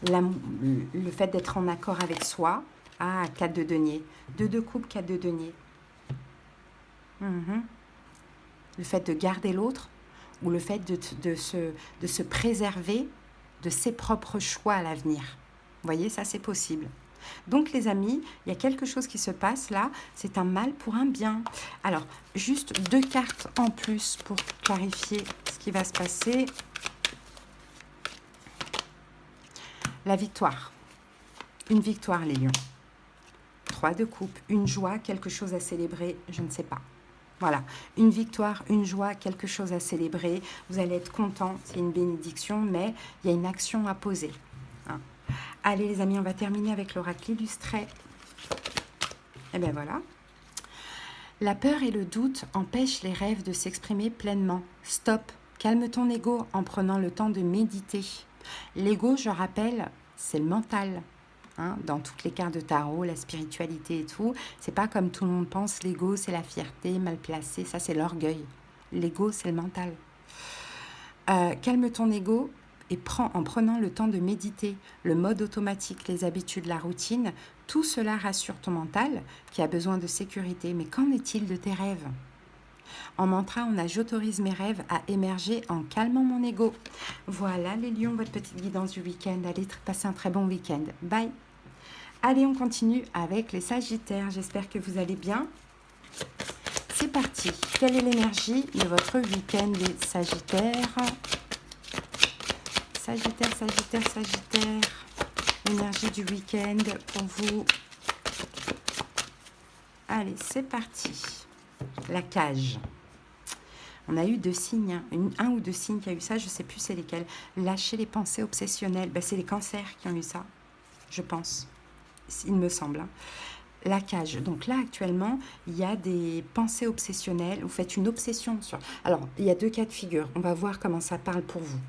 le fait d'être en accord avec soi. Ah, 4 de denier. 2 de coupe, 4 de denier. Le fait de garder l'autre ou le fait de se préserver de ses propres choix à l'avenir. Vous voyez, ça c'est possible. Donc les amis, il y a quelque chose qui se passe là, c'est un mal pour un bien. Alors, juste 2 cartes en plus pour clarifier ce qui va se passer. La victoire. Une victoire, les lions. 3 de coupe, une joie, quelque chose à célébrer, je ne sais pas. Voilà, une victoire, une joie, quelque chose à célébrer. Vous allez être content, c'est une bénédiction, mais il y a une action à poser. Hein. Allez les amis, on va terminer avec l'oracle illustré. Et bien voilà. La peur et le doute empêchent les rêves de s'exprimer pleinement. Stop, calme ton ego en prenant le temps de méditer. L'ego, je rappelle, c'est le mental. Hein, dans toutes les cartes de tarot, la spiritualité et tout, c'est pas comme tout le monde pense, l'ego c'est la fierté mal placée, ça c'est l'orgueil. L'ego c'est le mental. Calme ton ego et en prenant le temps de méditer, le mode automatique, les habitudes, la routine, tout cela rassure ton mental qui a besoin de sécurité. Mais qu'en est-il de tes rêves ? En mantra, on a « J'autorise mes rêves à émerger en calmant mon ego ». Voilà les lions, votre petite guidance du week-end. Allez, passez un très bon week-end. Bye. Allez, on continue avec les Sagittaires. J'espère que vous allez bien. C'est parti. Quelle est l'énergie de votre week-end, les Sagittaires ? Sagittaire, Sagittaire, Sagittaire. L'énergie du week-end pour vous. Allez, c'est parti. La cage. On a eu 2 signes, un ou 2 signes qui a eu ça, je ne sais plus c'est lesquels. Lâcher les pensées obsessionnelles. Ben, c'est les cancers qui ont eu ça, je pense. Il me semble. Hein. La cage. Donc là, actuellement, il y a des pensées obsessionnelles. Vous faites une obsession sur... Alors, il y a 2 cas de figure. On va voir comment ça parle pour vous.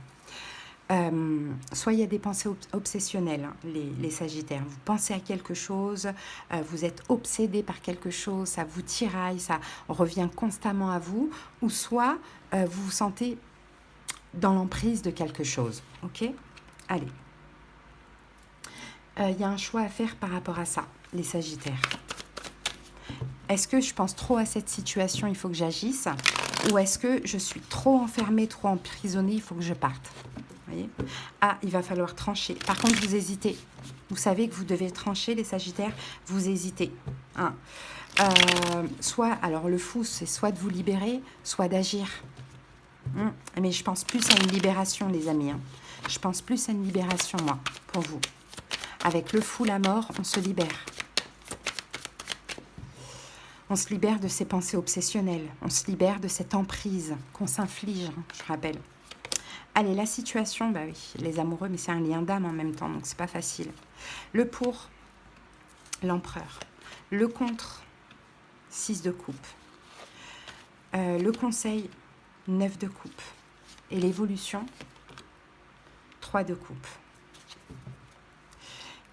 Soit il y a des pensées obsessionnelles, hein, les Sagittaires. Vous pensez à quelque chose, vous êtes obsédé par quelque chose, ça vous tiraille, ça revient constamment à vous. Ou soit vous vous sentez dans l'emprise de quelque chose. Ok ? Allez. Il y a un choix à faire par rapport à ça, les Sagittaires. Est-ce que je pense trop à cette situation, il faut que j'agisse? Ou est-ce que je suis trop enfermée, trop emprisonnée, il faut que je parte? Vous voyez? Ah, il va falloir trancher. Par contre, vous hésitez. Vous savez que vous devez trancher, les Sagittaires, vous hésitez. Hein. Soit, alors le fou, c'est soit de vous libérer, soit d'agir. Mais je pense plus à une libération, les amis. Hein. Je pense plus à une libération, moi, pour vous. Avec le fou, la mort, on se libère. On se libère de ces pensées obsessionnelles. On se libère de cette emprise qu'on s'inflige, je rappelle. Allez, la situation, bah oui, les amoureux, mais c'est un lien d'âme en même temps, donc c'est pas facile. Le pour, l'empereur. Le contre, 6 de coupe. Le conseil, 9 de coupe. Et l'évolution, 3 de coupe.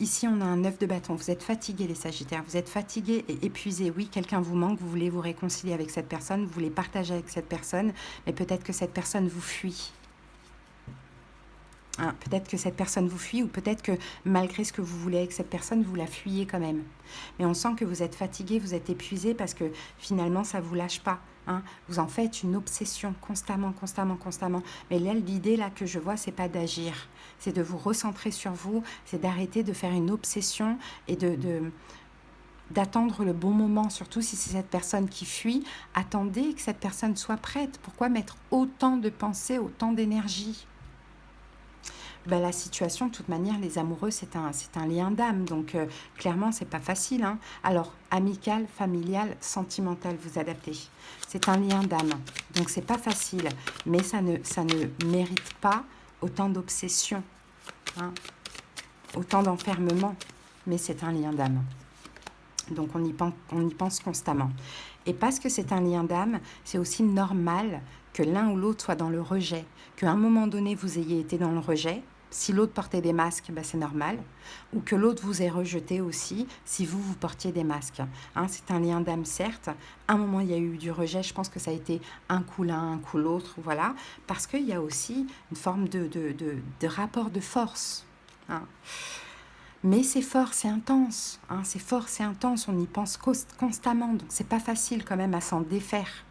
Ici, on a un 9 de bâton. Vous êtes fatigués, les Sagittaires. Vous êtes fatigués et épuisés. Oui, quelqu'un vous manque. Vous voulez vous réconcilier avec cette personne. Vous voulez partager avec cette personne. Mais peut-être que cette personne vous fuit. Hein, peut-être que cette personne vous fuit ou peut-être que malgré ce que vous voulez avec cette personne, vous la fuyez quand même. Mais on sent que vous êtes fatigué, vous êtes épuisé parce que finalement, ça ne vous lâche pas. Hein. Vous en faites une obsession constamment, constamment, constamment. Mais là, l'idée là que je vois, c'est pas d'agir. C'est de vous recentrer sur vous, c'est d'arrêter de faire une obsession et d'attendre le bon moment, surtout si c'est cette personne qui fuit. Attendez que cette personne soit prête. Pourquoi mettre autant de pensées, autant d'énergie ? Ben, la situation, de toute manière, les amoureux, c'est un lien d'âme. Donc, clairement, c'est pas facile. Hein. Alors, amical, familial, sentimental, vous adaptez. C'est un lien d'âme. Donc, c'est pas facile. Mais ça ne mérite pas autant d'obsession, hein, autant d'enfermement. Mais c'est un lien d'âme. Donc on y pense constamment. Et parce que c'est un lien d'âme, c'est aussi normal que l'un ou l'autre soit dans le rejet, qu'à un moment donné vous ayez été dans le rejet. Si l'autre portait des masques, ben c'est normal. Ou que l'autre vous ait rejeté aussi, si vous portiez des masques. Hein, c'est un lien d'âme, certes. À un moment, il y a eu du rejet. Je pense que ça a été un coup l'un, un coup l'autre. Voilà. Parce qu'il y a aussi une forme de rapport de force. Hein. Mais c'est fort, c'est intense. Hein, c'est fort, c'est intense. On y pense constamment. Donc, c'est pas facile quand même à s'en défaire.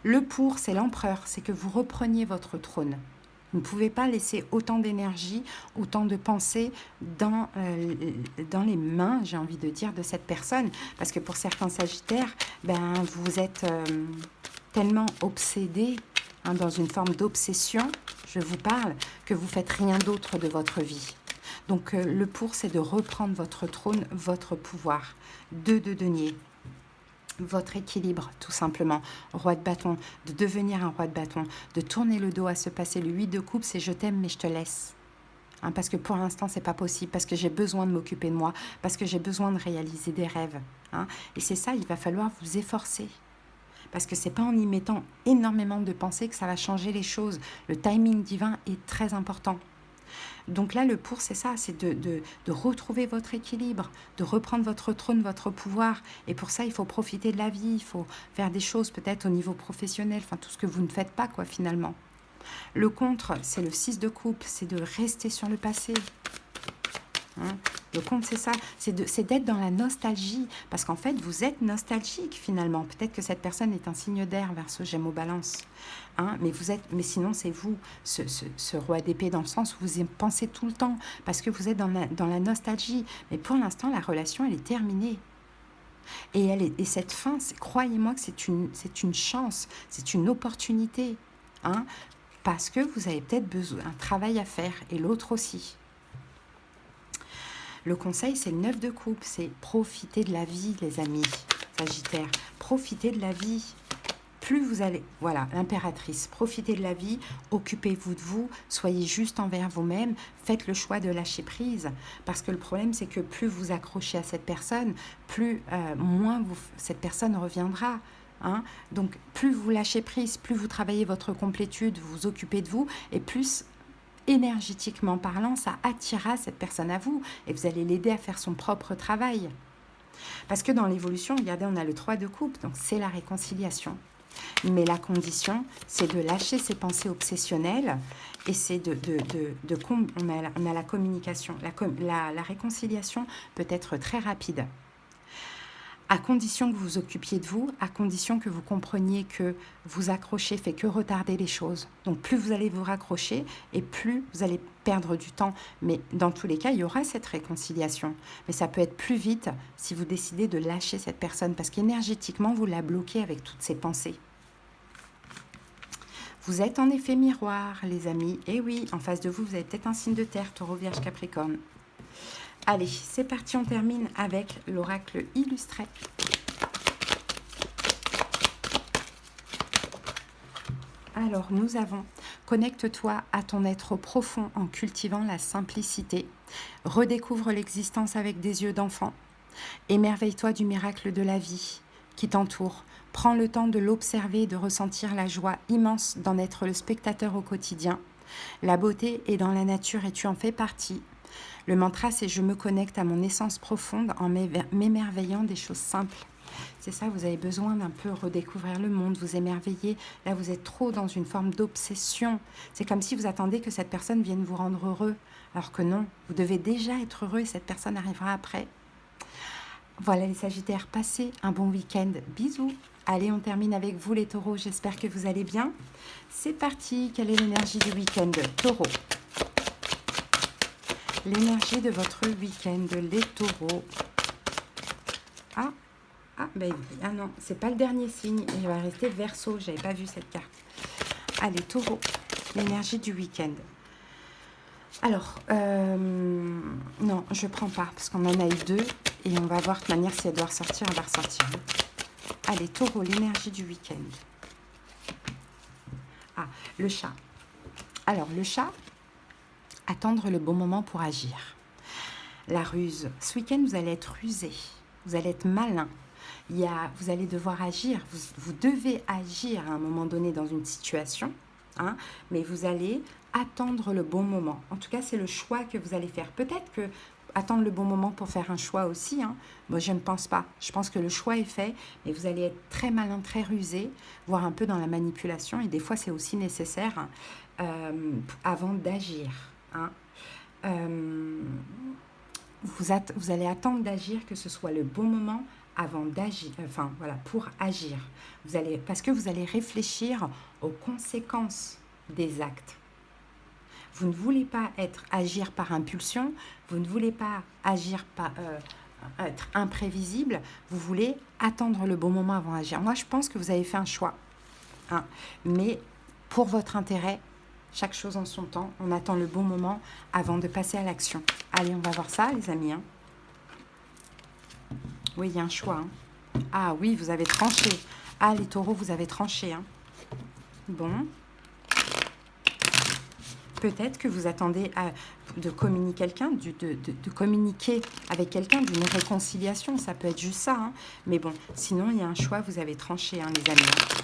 Le pour, c'est l'empereur. C'est que vous repreniez votre trône. Vous ne pouvez pas laisser autant d'énergie, autant de pensées dans les mains, j'ai envie de dire, de cette personne. Parce que pour certains sagittaires, ben, vous êtes tellement obsédés, hein, dans une forme d'obsession, je vous parle, que vous faites rien d'autre de votre vie. Donc le pour, c'est de reprendre votre trône, votre pouvoir. De denier. Votre équilibre, tout simplement. Roi de bâton, de devenir un roi de bâton, de tourner le dos à se passer. Le 8 de coupe, c'est je t'aime mais je te laisse. Hein, parce que pour l'instant, c'est pas possible, parce que j'ai besoin de m'occuper de moi, parce que j'ai besoin de réaliser des rêves. Hein. Et c'est ça, il va falloir vous efforcer. Parce que c'est pas en y mettant énormément de pensées que ça va changer les choses. Le timing divin est très important. Donc là, le pour, c'est ça, c'est de retrouver votre équilibre, de reprendre votre trône, votre pouvoir. Et pour ça, il faut profiter de la vie, il faut faire des choses peut-être au niveau professionnel, enfin tout ce que vous ne faites pas, quoi, finalement. Le contre, c'est le 6 de coupe, c'est de rester sur le passé. Hein, le contre, c'est ça, c'est d'être dans la nostalgie, parce qu'en fait, vous êtes nostalgique finalement. Peut-être que cette personne est un signe d'air, Verseau, Gémeaux, Balance. Hein, mais sinon, c'est vous, ce roi d'épée, dans le sens où vous y pensez tout le temps, parce que vous êtes dans la nostalgie. Mais pour l'instant, la relation, elle est terminée. Et cette fin, croyez-moi que c'est une chance, c'est une opportunité. Hein, parce que vous avez peut-être besoin un travail à faire, et l'autre aussi. Le conseil, c'est le 9 de coupe, c'est profiter de la vie, les amis, Sagittaire. Profitez de la vie. Plus vous allez... Voilà, l'impératrice. Profitez de la vie, occupez-vous de vous, soyez juste envers vous-même, faites le choix de lâcher prise. Parce que le problème, c'est que plus vous accrochez à cette personne, moins cette personne reviendra. Hein. Donc, plus vous lâchez prise, plus vous travaillez votre complétude, vous vous occupez de vous, et plus... énergétiquement parlant, ça attirera cette personne à vous et vous allez l'aider à faire son propre travail. Parce que dans l'évolution, regardez, on a le 3 de coupe, donc c'est la réconciliation. Mais la condition, c'est de lâcher ses pensées obsessionnelles et c'est on a la communication. La réconciliation peut être très rapide. À condition que vous occupiez de vous, à condition que vous compreniez que vous accrocher fait que retarder les choses. Donc plus vous allez vous raccrocher et plus vous allez perdre du temps. Mais dans tous les cas, il y aura cette réconciliation. Mais ça peut être plus vite si vous décidez de lâcher cette personne parce qu'énergétiquement, vous la bloquez avec toutes ces pensées. Vous êtes en effet miroir, les amis. Et oui, en face de vous, vous avez peut-être un signe de terre, Taureau, Vierge, Capricorne. Allez, c'est parti, on termine avec l'oracle illustré. Alors, nous avons « Connecte-toi à ton être profond en cultivant la simplicité. Redécouvre l'existence avec des yeux d'enfant. Émerveille-toi du miracle de la vie qui t'entoure. Prends le temps de l'observer et de ressentir la joie immense d'en être le spectateur au quotidien. La beauté est dans la nature et tu en fais partie. Le mantra, c'est « Je me connecte à mon essence profonde en m'émerveillant des choses simples ». C'est ça, vous avez besoin d'un peu redécouvrir le monde, vous émerveiller. Là, vous êtes trop dans une forme d'obsession. C'est comme si vous attendez que cette personne vienne vous rendre heureux. Alors que non, vous devez déjà être heureux et cette personne arrivera après. Voilà les Sagittaires, passez un bon week-end. Bisous. Allez, on termine avec vous les Taureaux. J'espère que vous allez bien. C'est parti. Quelle est l'énergie du week-end, Taureau? L'énergie de votre week-end, les Taureaux. Ah non, c'est pas le dernier signe. Il va rester Verseau. J'avais pas vu cette carte. Allez, Taureau, l'énergie du week-end. Alors, non, je prends pas parce qu'on en a eu deux et on va voir de toute manière si elle doit ressortir, elle va ressortir. Allez, Taureau, l'énergie du week-end. Ah, le chat. Alors, le chat, attendre le bon moment pour agir. La ruse. Ce week-end, vous allez être rusé. vous allez être malin. Vous allez devoir agir, vous devez agir à un moment donné dans une situation, hein, mais vous allez attendre le bon moment. En tout cas, c'est le choix que vous allez faire. Peut-être que attendre le bon moment pour faire un choix aussi, hein, moi je ne pense pas. Je pense que le choix est fait, mais vous allez être très malin, très rusé, voire un peu dans la manipulation, et des fois c'est aussi nécessaire avant d'agir, hein. Vous allez attendre d'agir, que ce soit le bon moment avant d'agir, enfin voilà, pour agir. Parce que vous allez réfléchir aux conséquences des actes. Vous ne voulez pas agir par impulsion, vous ne voulez pas agir par être imprévisible, vous voulez attendre le bon moment avant d'agir. Moi, je pense que vous avez fait un choix, hein, mais pour votre intérêt, chaque chose en son temps, on attend le bon moment avant de passer à l'action. Allez, on va voir ça, les amis, hein. Oui, il y a un choix, hein. Ah oui, vous avez tranché. Ah, les taureaux, vous avez tranché, hein. Bon. Peut-être que vous attendez de communiquer quelqu'un, de communiquer avec quelqu'un, d'une réconciliation. Ça peut être juste ça, hein. Mais bon, sinon, il y a un choix, vous avez tranché, hein, les amis, hein.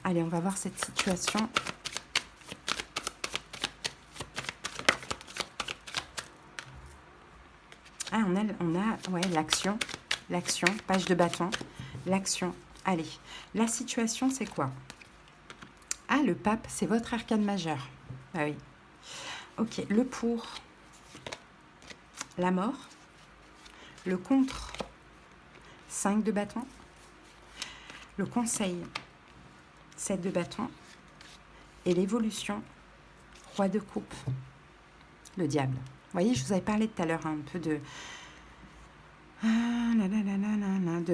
Allez, on va voir cette situation. Ah, on a ouais, l'action, page de bâton, l'action. Allez, la situation, c'est quoi? Ah, le pape, c'est votre arcane majeur. Ah oui. Ok, le pour, la mort, le contre, 5 de bâton, le conseil, 7 de bâton, et l'évolution, roi de coupe, le diable. Vous voyez, je vous avais parlé tout à l'heure un peu de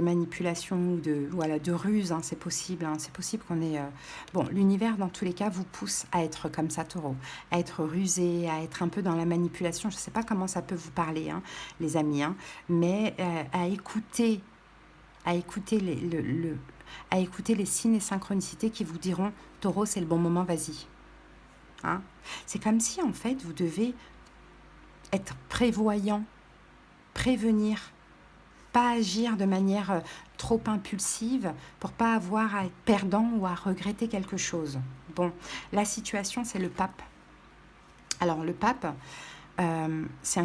manipulation ou de ruse, hein, c'est possible, hein, c'est possible qu'on ait... Bon, l'univers, dans tous les cas, vous pousse à être comme ça, taureau, à être rusé, à être un peu dans la manipulation. Je ne sais pas comment ça peut vous parler, hein, les amis, hein, mais à écouter les signes et synchronicités qui vous diront, taureau, c'est le bon moment, vas-y. Hein, c'est comme si, en fait, vous devez être prévoyant, prévenir, pas agir de manière trop impulsive pour pas avoir à être perdant ou à regretter quelque chose. Bon, la situation, c'est le pape. Alors, le pape, c'est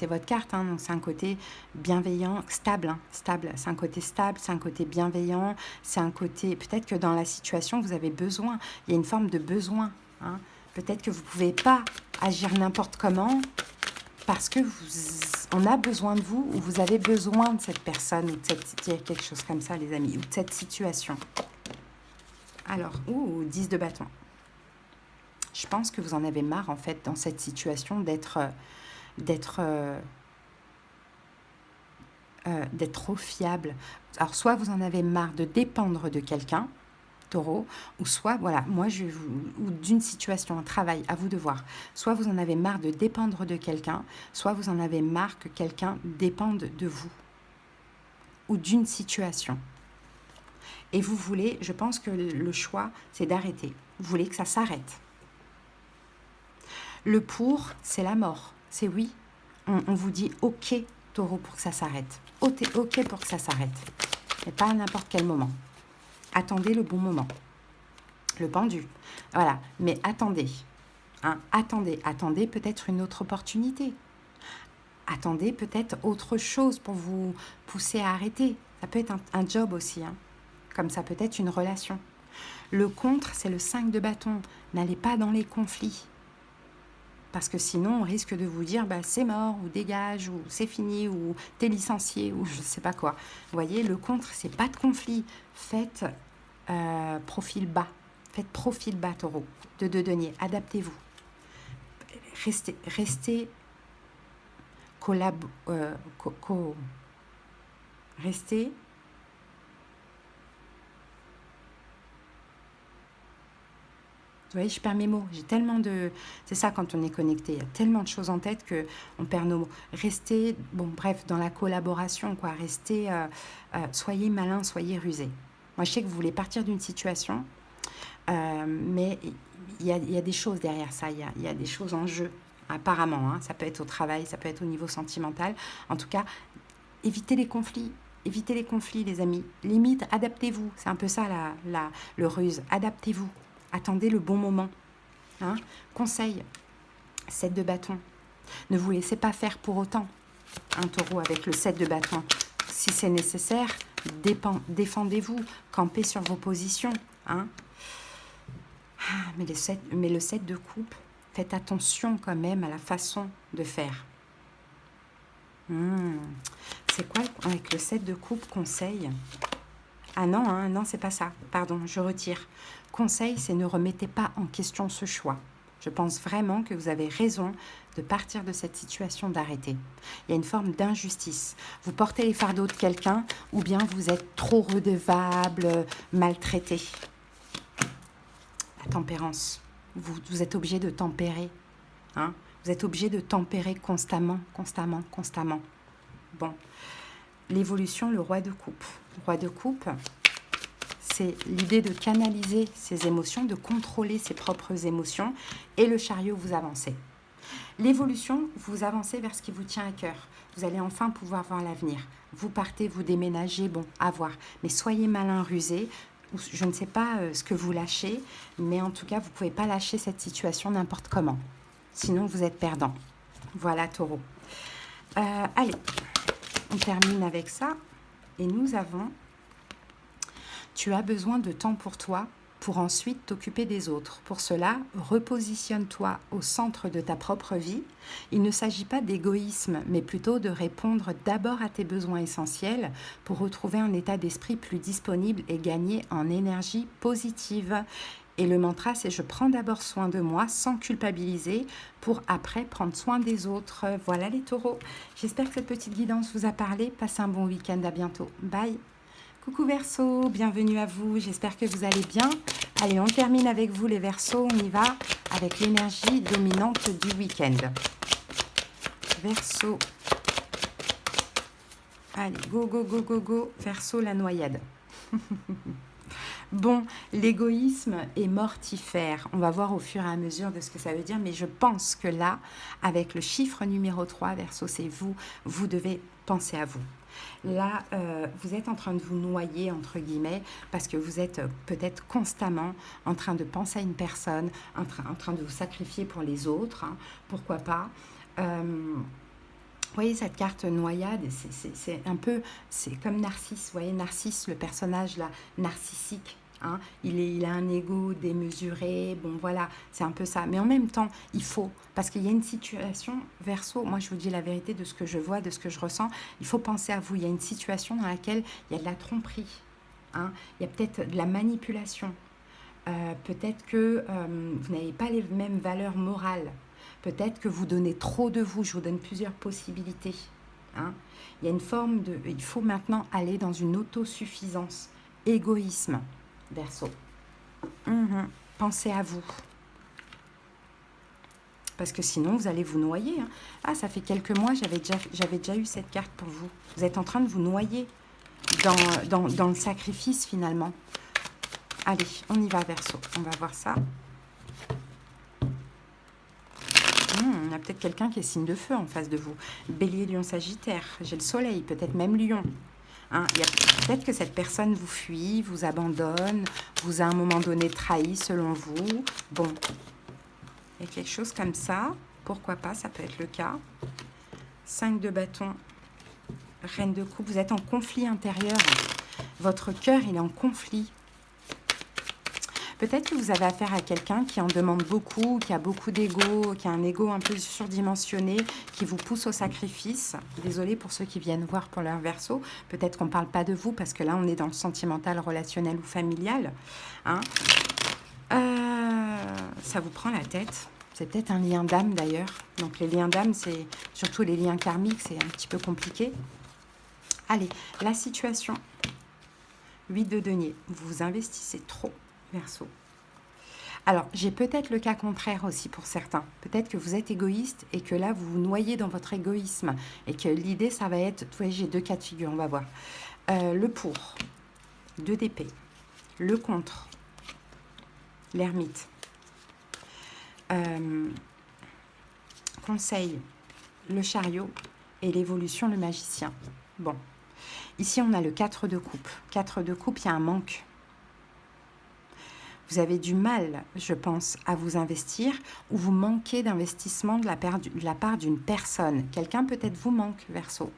votre carte, hein, donc c'est un côté bienveillant, stable, hein, stable. C'est un côté stable, c'est un côté bienveillant, c'est un côté... Peut-être que dans la situation, vous avez besoin, il y a une forme de besoin, hein. Peut-être que vous ne pouvez pas agir n'importe comment parce que on a besoin de vous ou vous avez besoin de cette personne ou de quelque chose comme ça, les amis, ou de cette situation. Alors, 10 de bâton. Je pense que vous en avez marre, en fait, dans cette situation d'être trop fiable. Alors, soit vous en avez marre de dépendre de quelqu'un, taureau, ou soit, voilà, ou d'une situation, un travail, à vous de voir. Soit vous en avez marre de dépendre de quelqu'un, soit vous en avez marre que quelqu'un dépende de vous, ou d'une situation. Et vous voulez, je pense que le choix, c'est d'arrêter. Vous voulez que ça s'arrête. Le pour, c'est la mort. C'est oui. On vous dit OK, taureau, pour que ça s'arrête. OK pour que ça s'arrête. Mais pas à n'importe quel moment. Attendez le bon moment. Le pendu. Voilà. Mais attendez. Hein, attendez peut-être une autre opportunité. Attendez peut-être autre chose pour vous pousser à arrêter. Ça peut être un job aussi, hein. Comme ça peut être une relation. Le contre, c'est le 5 de bâton. N'allez pas dans les conflits. Parce que sinon, on risque de vous dire c'est mort, ou dégage, ou c'est fini, ou t'es licencié, ou je ne sais pas quoi. Vous voyez, le contre, c'est pas de conflit. Faites profil bas. Faites profil bas, taureau. De 2 deniers. Adaptez-vous. Restez restez. Vous voyez, je perds mes mots. J'ai tellement de... C'est ça quand on est connecté. Il y a tellement de choses en tête qu'on perd nos mots. Restez, dans la collaboration, quoi. Restez, soyez malin, soyez rusé. Moi, je sais que vous voulez partir d'une situation, mais il y a des choses derrière ça. Il y a des choses en jeu. apparemment, hein, ça peut être au travail, ça peut être au niveau sentimental. En tout cas, évitez les conflits. Évitez les conflits, les amis. Limite, adaptez-vous. C'est un peu ça, le ruse. Adaptez-vous. Attendez le bon moment. Hein. Conseil, 7 de bâton. Ne vous laissez pas faire pour autant. Un taureau avec le 7 de bâton. Si c'est nécessaire, défendez-vous. Campez sur vos positions. Hein. Mais le 7 de coupe, faites attention quand même à la façon de faire. C'est quoi avec le 7 de coupe conseil? Ah non, hein, non, c'est pas ça. Pardon, je retire. Conseil, c'est ne remettez pas en question ce choix. Je pense vraiment que vous avez raison de partir de cette situation, d'arrêter. Il y a une forme d'injustice. Vous portez les fardeaux de quelqu'un ou bien vous êtes trop redevable, maltraité. La tempérance. Vous êtes obligé de tempérer. Hein? Vous êtes obligé de tempérer constamment. Bon. L'évolution, le roi de coupe. Le roi de coupe, c'est l'idée de canaliser ses émotions, de contrôler ses propres émotions. Et le chariot, vous avancez. L'évolution, vous avancez vers ce qui vous tient à cœur. Vous allez enfin pouvoir voir l'avenir. Vous partez, vous déménagez, bon, à voir. Mais soyez malin, rusé. Je ne sais pas ce que vous lâchez, mais en tout cas, vous ne pouvez pas lâcher cette situation n'importe comment. Sinon, vous êtes perdant. Voilà, taureau. Allez, on termine avec ça. Et nous avons... Tu as besoin de temps pour toi pour ensuite t'occuper des autres. Pour cela, repositionne-toi au centre de ta propre vie. Il ne s'agit pas d'égoïsme, mais plutôt de répondre d'abord à tes besoins essentiels pour retrouver un état d'esprit plus disponible et gagner en énergie positive. Et le mantra, c'est « Je prends d'abord soin de moi sans culpabiliser pour après prendre soin des autres ». Voilà les taureaux. J'espère que cette petite guidance vous a parlé. Passez un bon week-end. À bientôt. Bye. Coucou Verseau, bienvenue à vous, j'espère que vous allez bien. Allez, on termine avec vous les Verseaux, on y va avec l'énergie dominante du week-end. Verseau. Allez, go, go, go, go, go. Verseau, la noyade. Bon, l'égoïsme est mortifère. On va voir au fur et à mesure de ce que ça veut dire, mais je pense que là, avec le chiffre numéro 3, Verseau, c'est vous, vous devez penser à vous. Là, vous êtes en train de vous noyer, entre guillemets, parce que vous êtes peut-être constamment en train de penser à une personne, en train de vous sacrifier pour les autres, hein, pourquoi pas. Vous voyez, cette carte noyade, c'est un peu, c'est comme Narcisse, vous voyez, Narcisse, le personnage là, narcissique. Hein, il a un ego démesuré, bon voilà, c'est un peu ça. Mais en même temps, il faut, parce qu'il y a une situation, Verseau, moi je vous dis la vérité de ce que je vois, de ce que je ressens, il faut penser à vous. Il y a une situation dans laquelle il y a de la tromperie, hein, il y a peut-être de la manipulation, peut-être que vous n'avez pas les mêmes valeurs morales, peut-être que vous donnez trop de vous, je vous donne plusieurs possibilités. Hein. Il y a une forme de... Il faut maintenant aller dans une autosuffisance, égoïsme. Verseau. Pensez à vous. Parce que sinon, vous allez vous noyer. Hein. Ah, ça fait quelques mois, j'avais déjà eu cette carte pour vous. Vous êtes en train de vous noyer dans le sacrifice, finalement. Allez, on y va, Verseau. On va voir ça. On a peut-être quelqu'un qui est signe de feu en face de vous. Bélier, Lion, Sagittaire. J'ai le soleil, peut-être même Lion. Hein, il y a peut-être que cette personne vous fuit, vous abandonne, vous a à un moment donné trahi selon vous. Bon, il y a quelque chose comme ça. Pourquoi pas, ça peut être le cas. 5 de bâton, Reine de coupe. Vous êtes en conflit intérieur. Votre cœur, il est en conflit. Peut-être que vous avez affaire à quelqu'un qui en demande beaucoup, qui a beaucoup d'ego, qui a un ego un peu surdimensionné, qui vous pousse au sacrifice. Désolée pour ceux qui viennent voir pour leur Verseau. Peut-être qu'on ne parle pas de vous, parce que là, on est dans le sentimental, relationnel ou familial. Hein. Ça vous prend la tête. C'est peut-être un lien d'âme, d'ailleurs. Donc, les liens d'âme, c'est surtout les liens karmiques, c'est un petit peu compliqué. Allez, la situation. 8 de denier. Vous vous investissez trop. Verseau. Alors, j'ai peut-être le cas contraire aussi pour certains. Peut-être que vous êtes égoïste et que là, vous vous noyez dans votre égoïsme. Et que l'idée, ça va être... Vous voyez, j'ai 2 cas de figure, on va voir. Le pour, 2 d'épée. Le contre, l'ermite. conseil, le chariot et l'évolution, le magicien. Bon, ici on a le 4 de coupe. 4 de coupe, il y a un manque. Vous avez du mal, je pense, à vous investir ou vous manquez d'investissement de la part d'une personne. Quelqu'un peut-être vous manque, Verseau.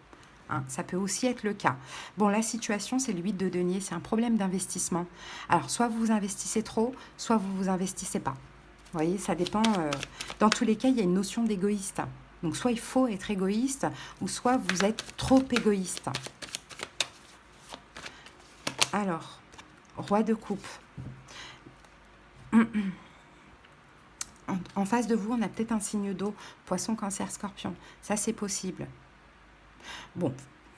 Hein, ça peut aussi être le cas. Bon, la situation, c'est le 8 de denier, c'est un problème d'investissement. Alors, soit vous investissez trop, soit vous vous investissez pas. Vous voyez, ça dépend. Dans tous les cas, il y a une notion d'égoïste. Donc, soit il faut être égoïste, ou soit vous êtes trop égoïste. Alors, roi de coupe. En face de vous, on a peut-être un signe d'eau, poisson, cancer, scorpion. Ça, c'est possible. Bon,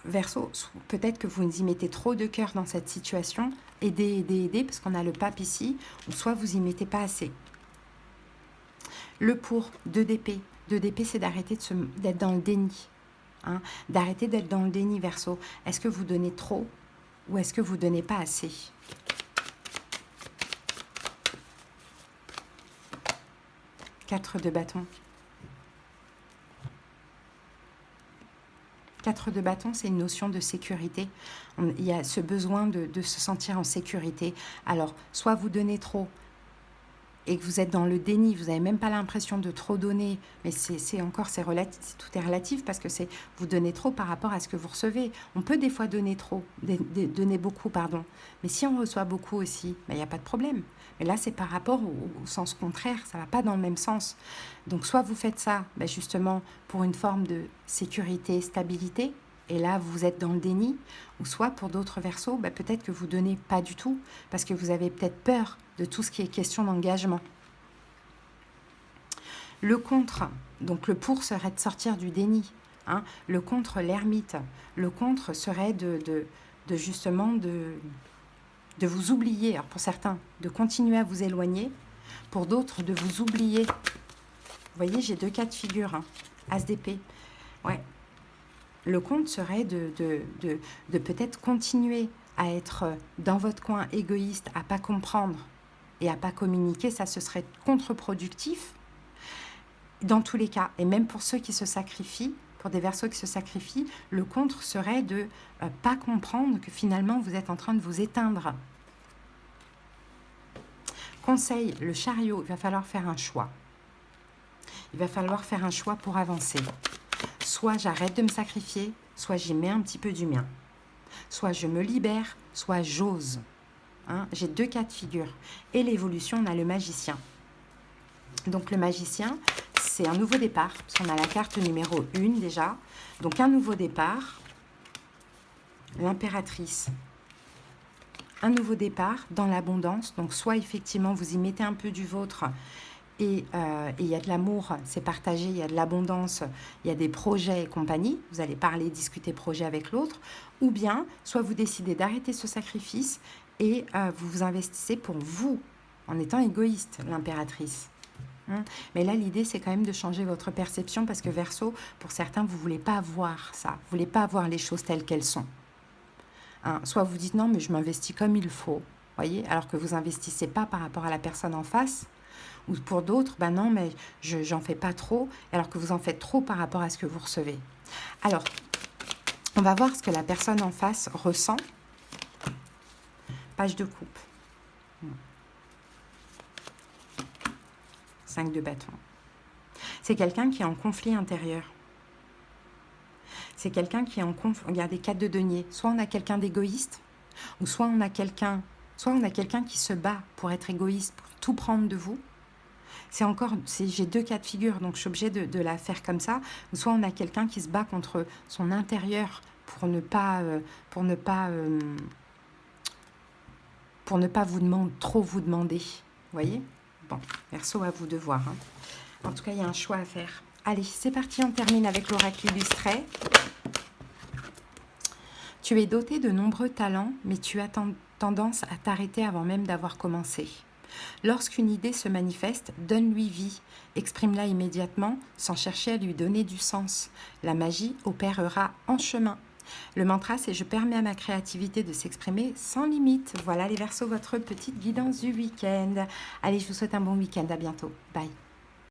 Verseau, peut-être que vous y mettez trop de cœur dans cette situation. Aidez, parce qu'on a le pape ici, ou soit vous y mettez pas assez. Le pour, 2 d'épée. 2 d'épée, c'est d'arrêter d'être dans le déni. Hein, d'arrêter d'être dans le déni, Verseau. Est-ce que vous donnez trop ou est-ce que vous donnez pas assez? 4 de bâton. 4 de bâton, c'est une notion de sécurité. Il y a ce besoin de se sentir en sécurité. Alors, soit vous donnez trop et que vous êtes dans le déni, vous n'avez même pas l'impression de trop donner, mais c'est relatif, tout est relatif parce que c'est vous donnez trop par rapport à ce que vous recevez. On peut des fois donner trop, donner beaucoup, pardon. Mais si on reçoit beaucoup aussi, il n'y a pas de problème. Mais là, c'est par rapport au sens contraire, ça ne va pas dans le même sens. Donc, soit vous faites ça, justement, pour une forme de sécurité, stabilité, et là, vous êtes dans le déni, ou soit pour d'autres Verseaux, peut-être que vous ne donnez pas du tout, parce que vous avez peut-être peur de tout ce qui est question d'engagement. Le contre, donc le pour serait de sortir du déni. Hein. Le contre, l'ermite. Le contre serait de vous oublier. Alors pour certains, de continuer à vous éloigner. Pour d'autres, de vous oublier. Vous voyez, j'ai 2 cas de figure. Hein. As d'épée. Ouais. Le contre serait de peut-être continuer à être dans votre coin égoïste, à ne pas comprendre et à ne pas communiquer. Ça, ce serait contre-productif dans tous les cas. Et même pour ceux qui se sacrifient, pour des Verseaux qui se sacrifient, le contre serait de ne pas comprendre que finalement, vous êtes en train de vous éteindre. Conseil, le chariot, il va falloir faire un choix. Il va falloir faire un choix pour avancer. Soit j'arrête de me sacrifier, soit j'y mets un petit peu du mien. Soit je me libère, soit j'ose. Hein, j'ai 2 cas de figure. Et l'évolution, on a le magicien. Donc le magicien, c'est un nouveau départ, parce qu'on a la carte numéro 1 déjà. Donc un nouveau départ. L'impératrice. Un nouveau départ dans l'abondance. Donc soit effectivement, vous y mettez un peu du vôtre et il y a de l'amour, c'est partagé, il y a de l'abondance, il y a des projets et compagnie. Vous allez parler, discuter projet avec l'autre. Ou bien, soit vous décidez d'arrêter ce sacrifice et vous vous investissez pour vous, en étant égoïste, l'impératrice. Mais là, l'idée, c'est quand même de changer votre perception parce que Verseau, pour certains, vous ne voulez pas voir ça. Vous ne voulez pas voir les choses telles qu'elles sont. Soit vous dites non, mais je m'investis comme il faut. Voyez, alors que vous investissez pas par rapport à la personne en face. Ou pour d'autres, non, mais j'en fais pas trop, alors que vous en faites trop par rapport à ce que vous recevez. Alors, on va voir ce que la personne en face ressent. Page de coupe. 5 de bâton. C'est quelqu'un qui est en conflit intérieur. C'est quelqu'un qui est en conflit. Regardez, 4 de denier. Soit on a quelqu'un d'égoïste, ou soit on a quelqu'un qui se bat pour être égoïste, pour tout prendre de vous. J'ai 2 cas de figure, donc je suis obligée de la faire comme ça. Ou soit on a quelqu'un qui se bat contre son intérieur pour ne pas trop vous demander. Vous voyez? Bon, Verseau, à vous de voir. Hein. En tout cas, il y a un choix à faire. Allez, c'est parti, on termine avec l'oracle illustré. Tu es doté de nombreux talents, mais tu as tendance à t'arrêter avant même d'avoir commencé. Lorsqu'une idée se manifeste, donne-lui vie. Exprime-la immédiatement sans chercher à lui donner du sens. La magie opérera en chemin. Le mantra, c'est « Je permets à ma créativité de s'exprimer sans limite ». Voilà les Verseaux, votre petite guidance du week-end. Allez, je vous souhaite un bon week-end. À bientôt. Bye.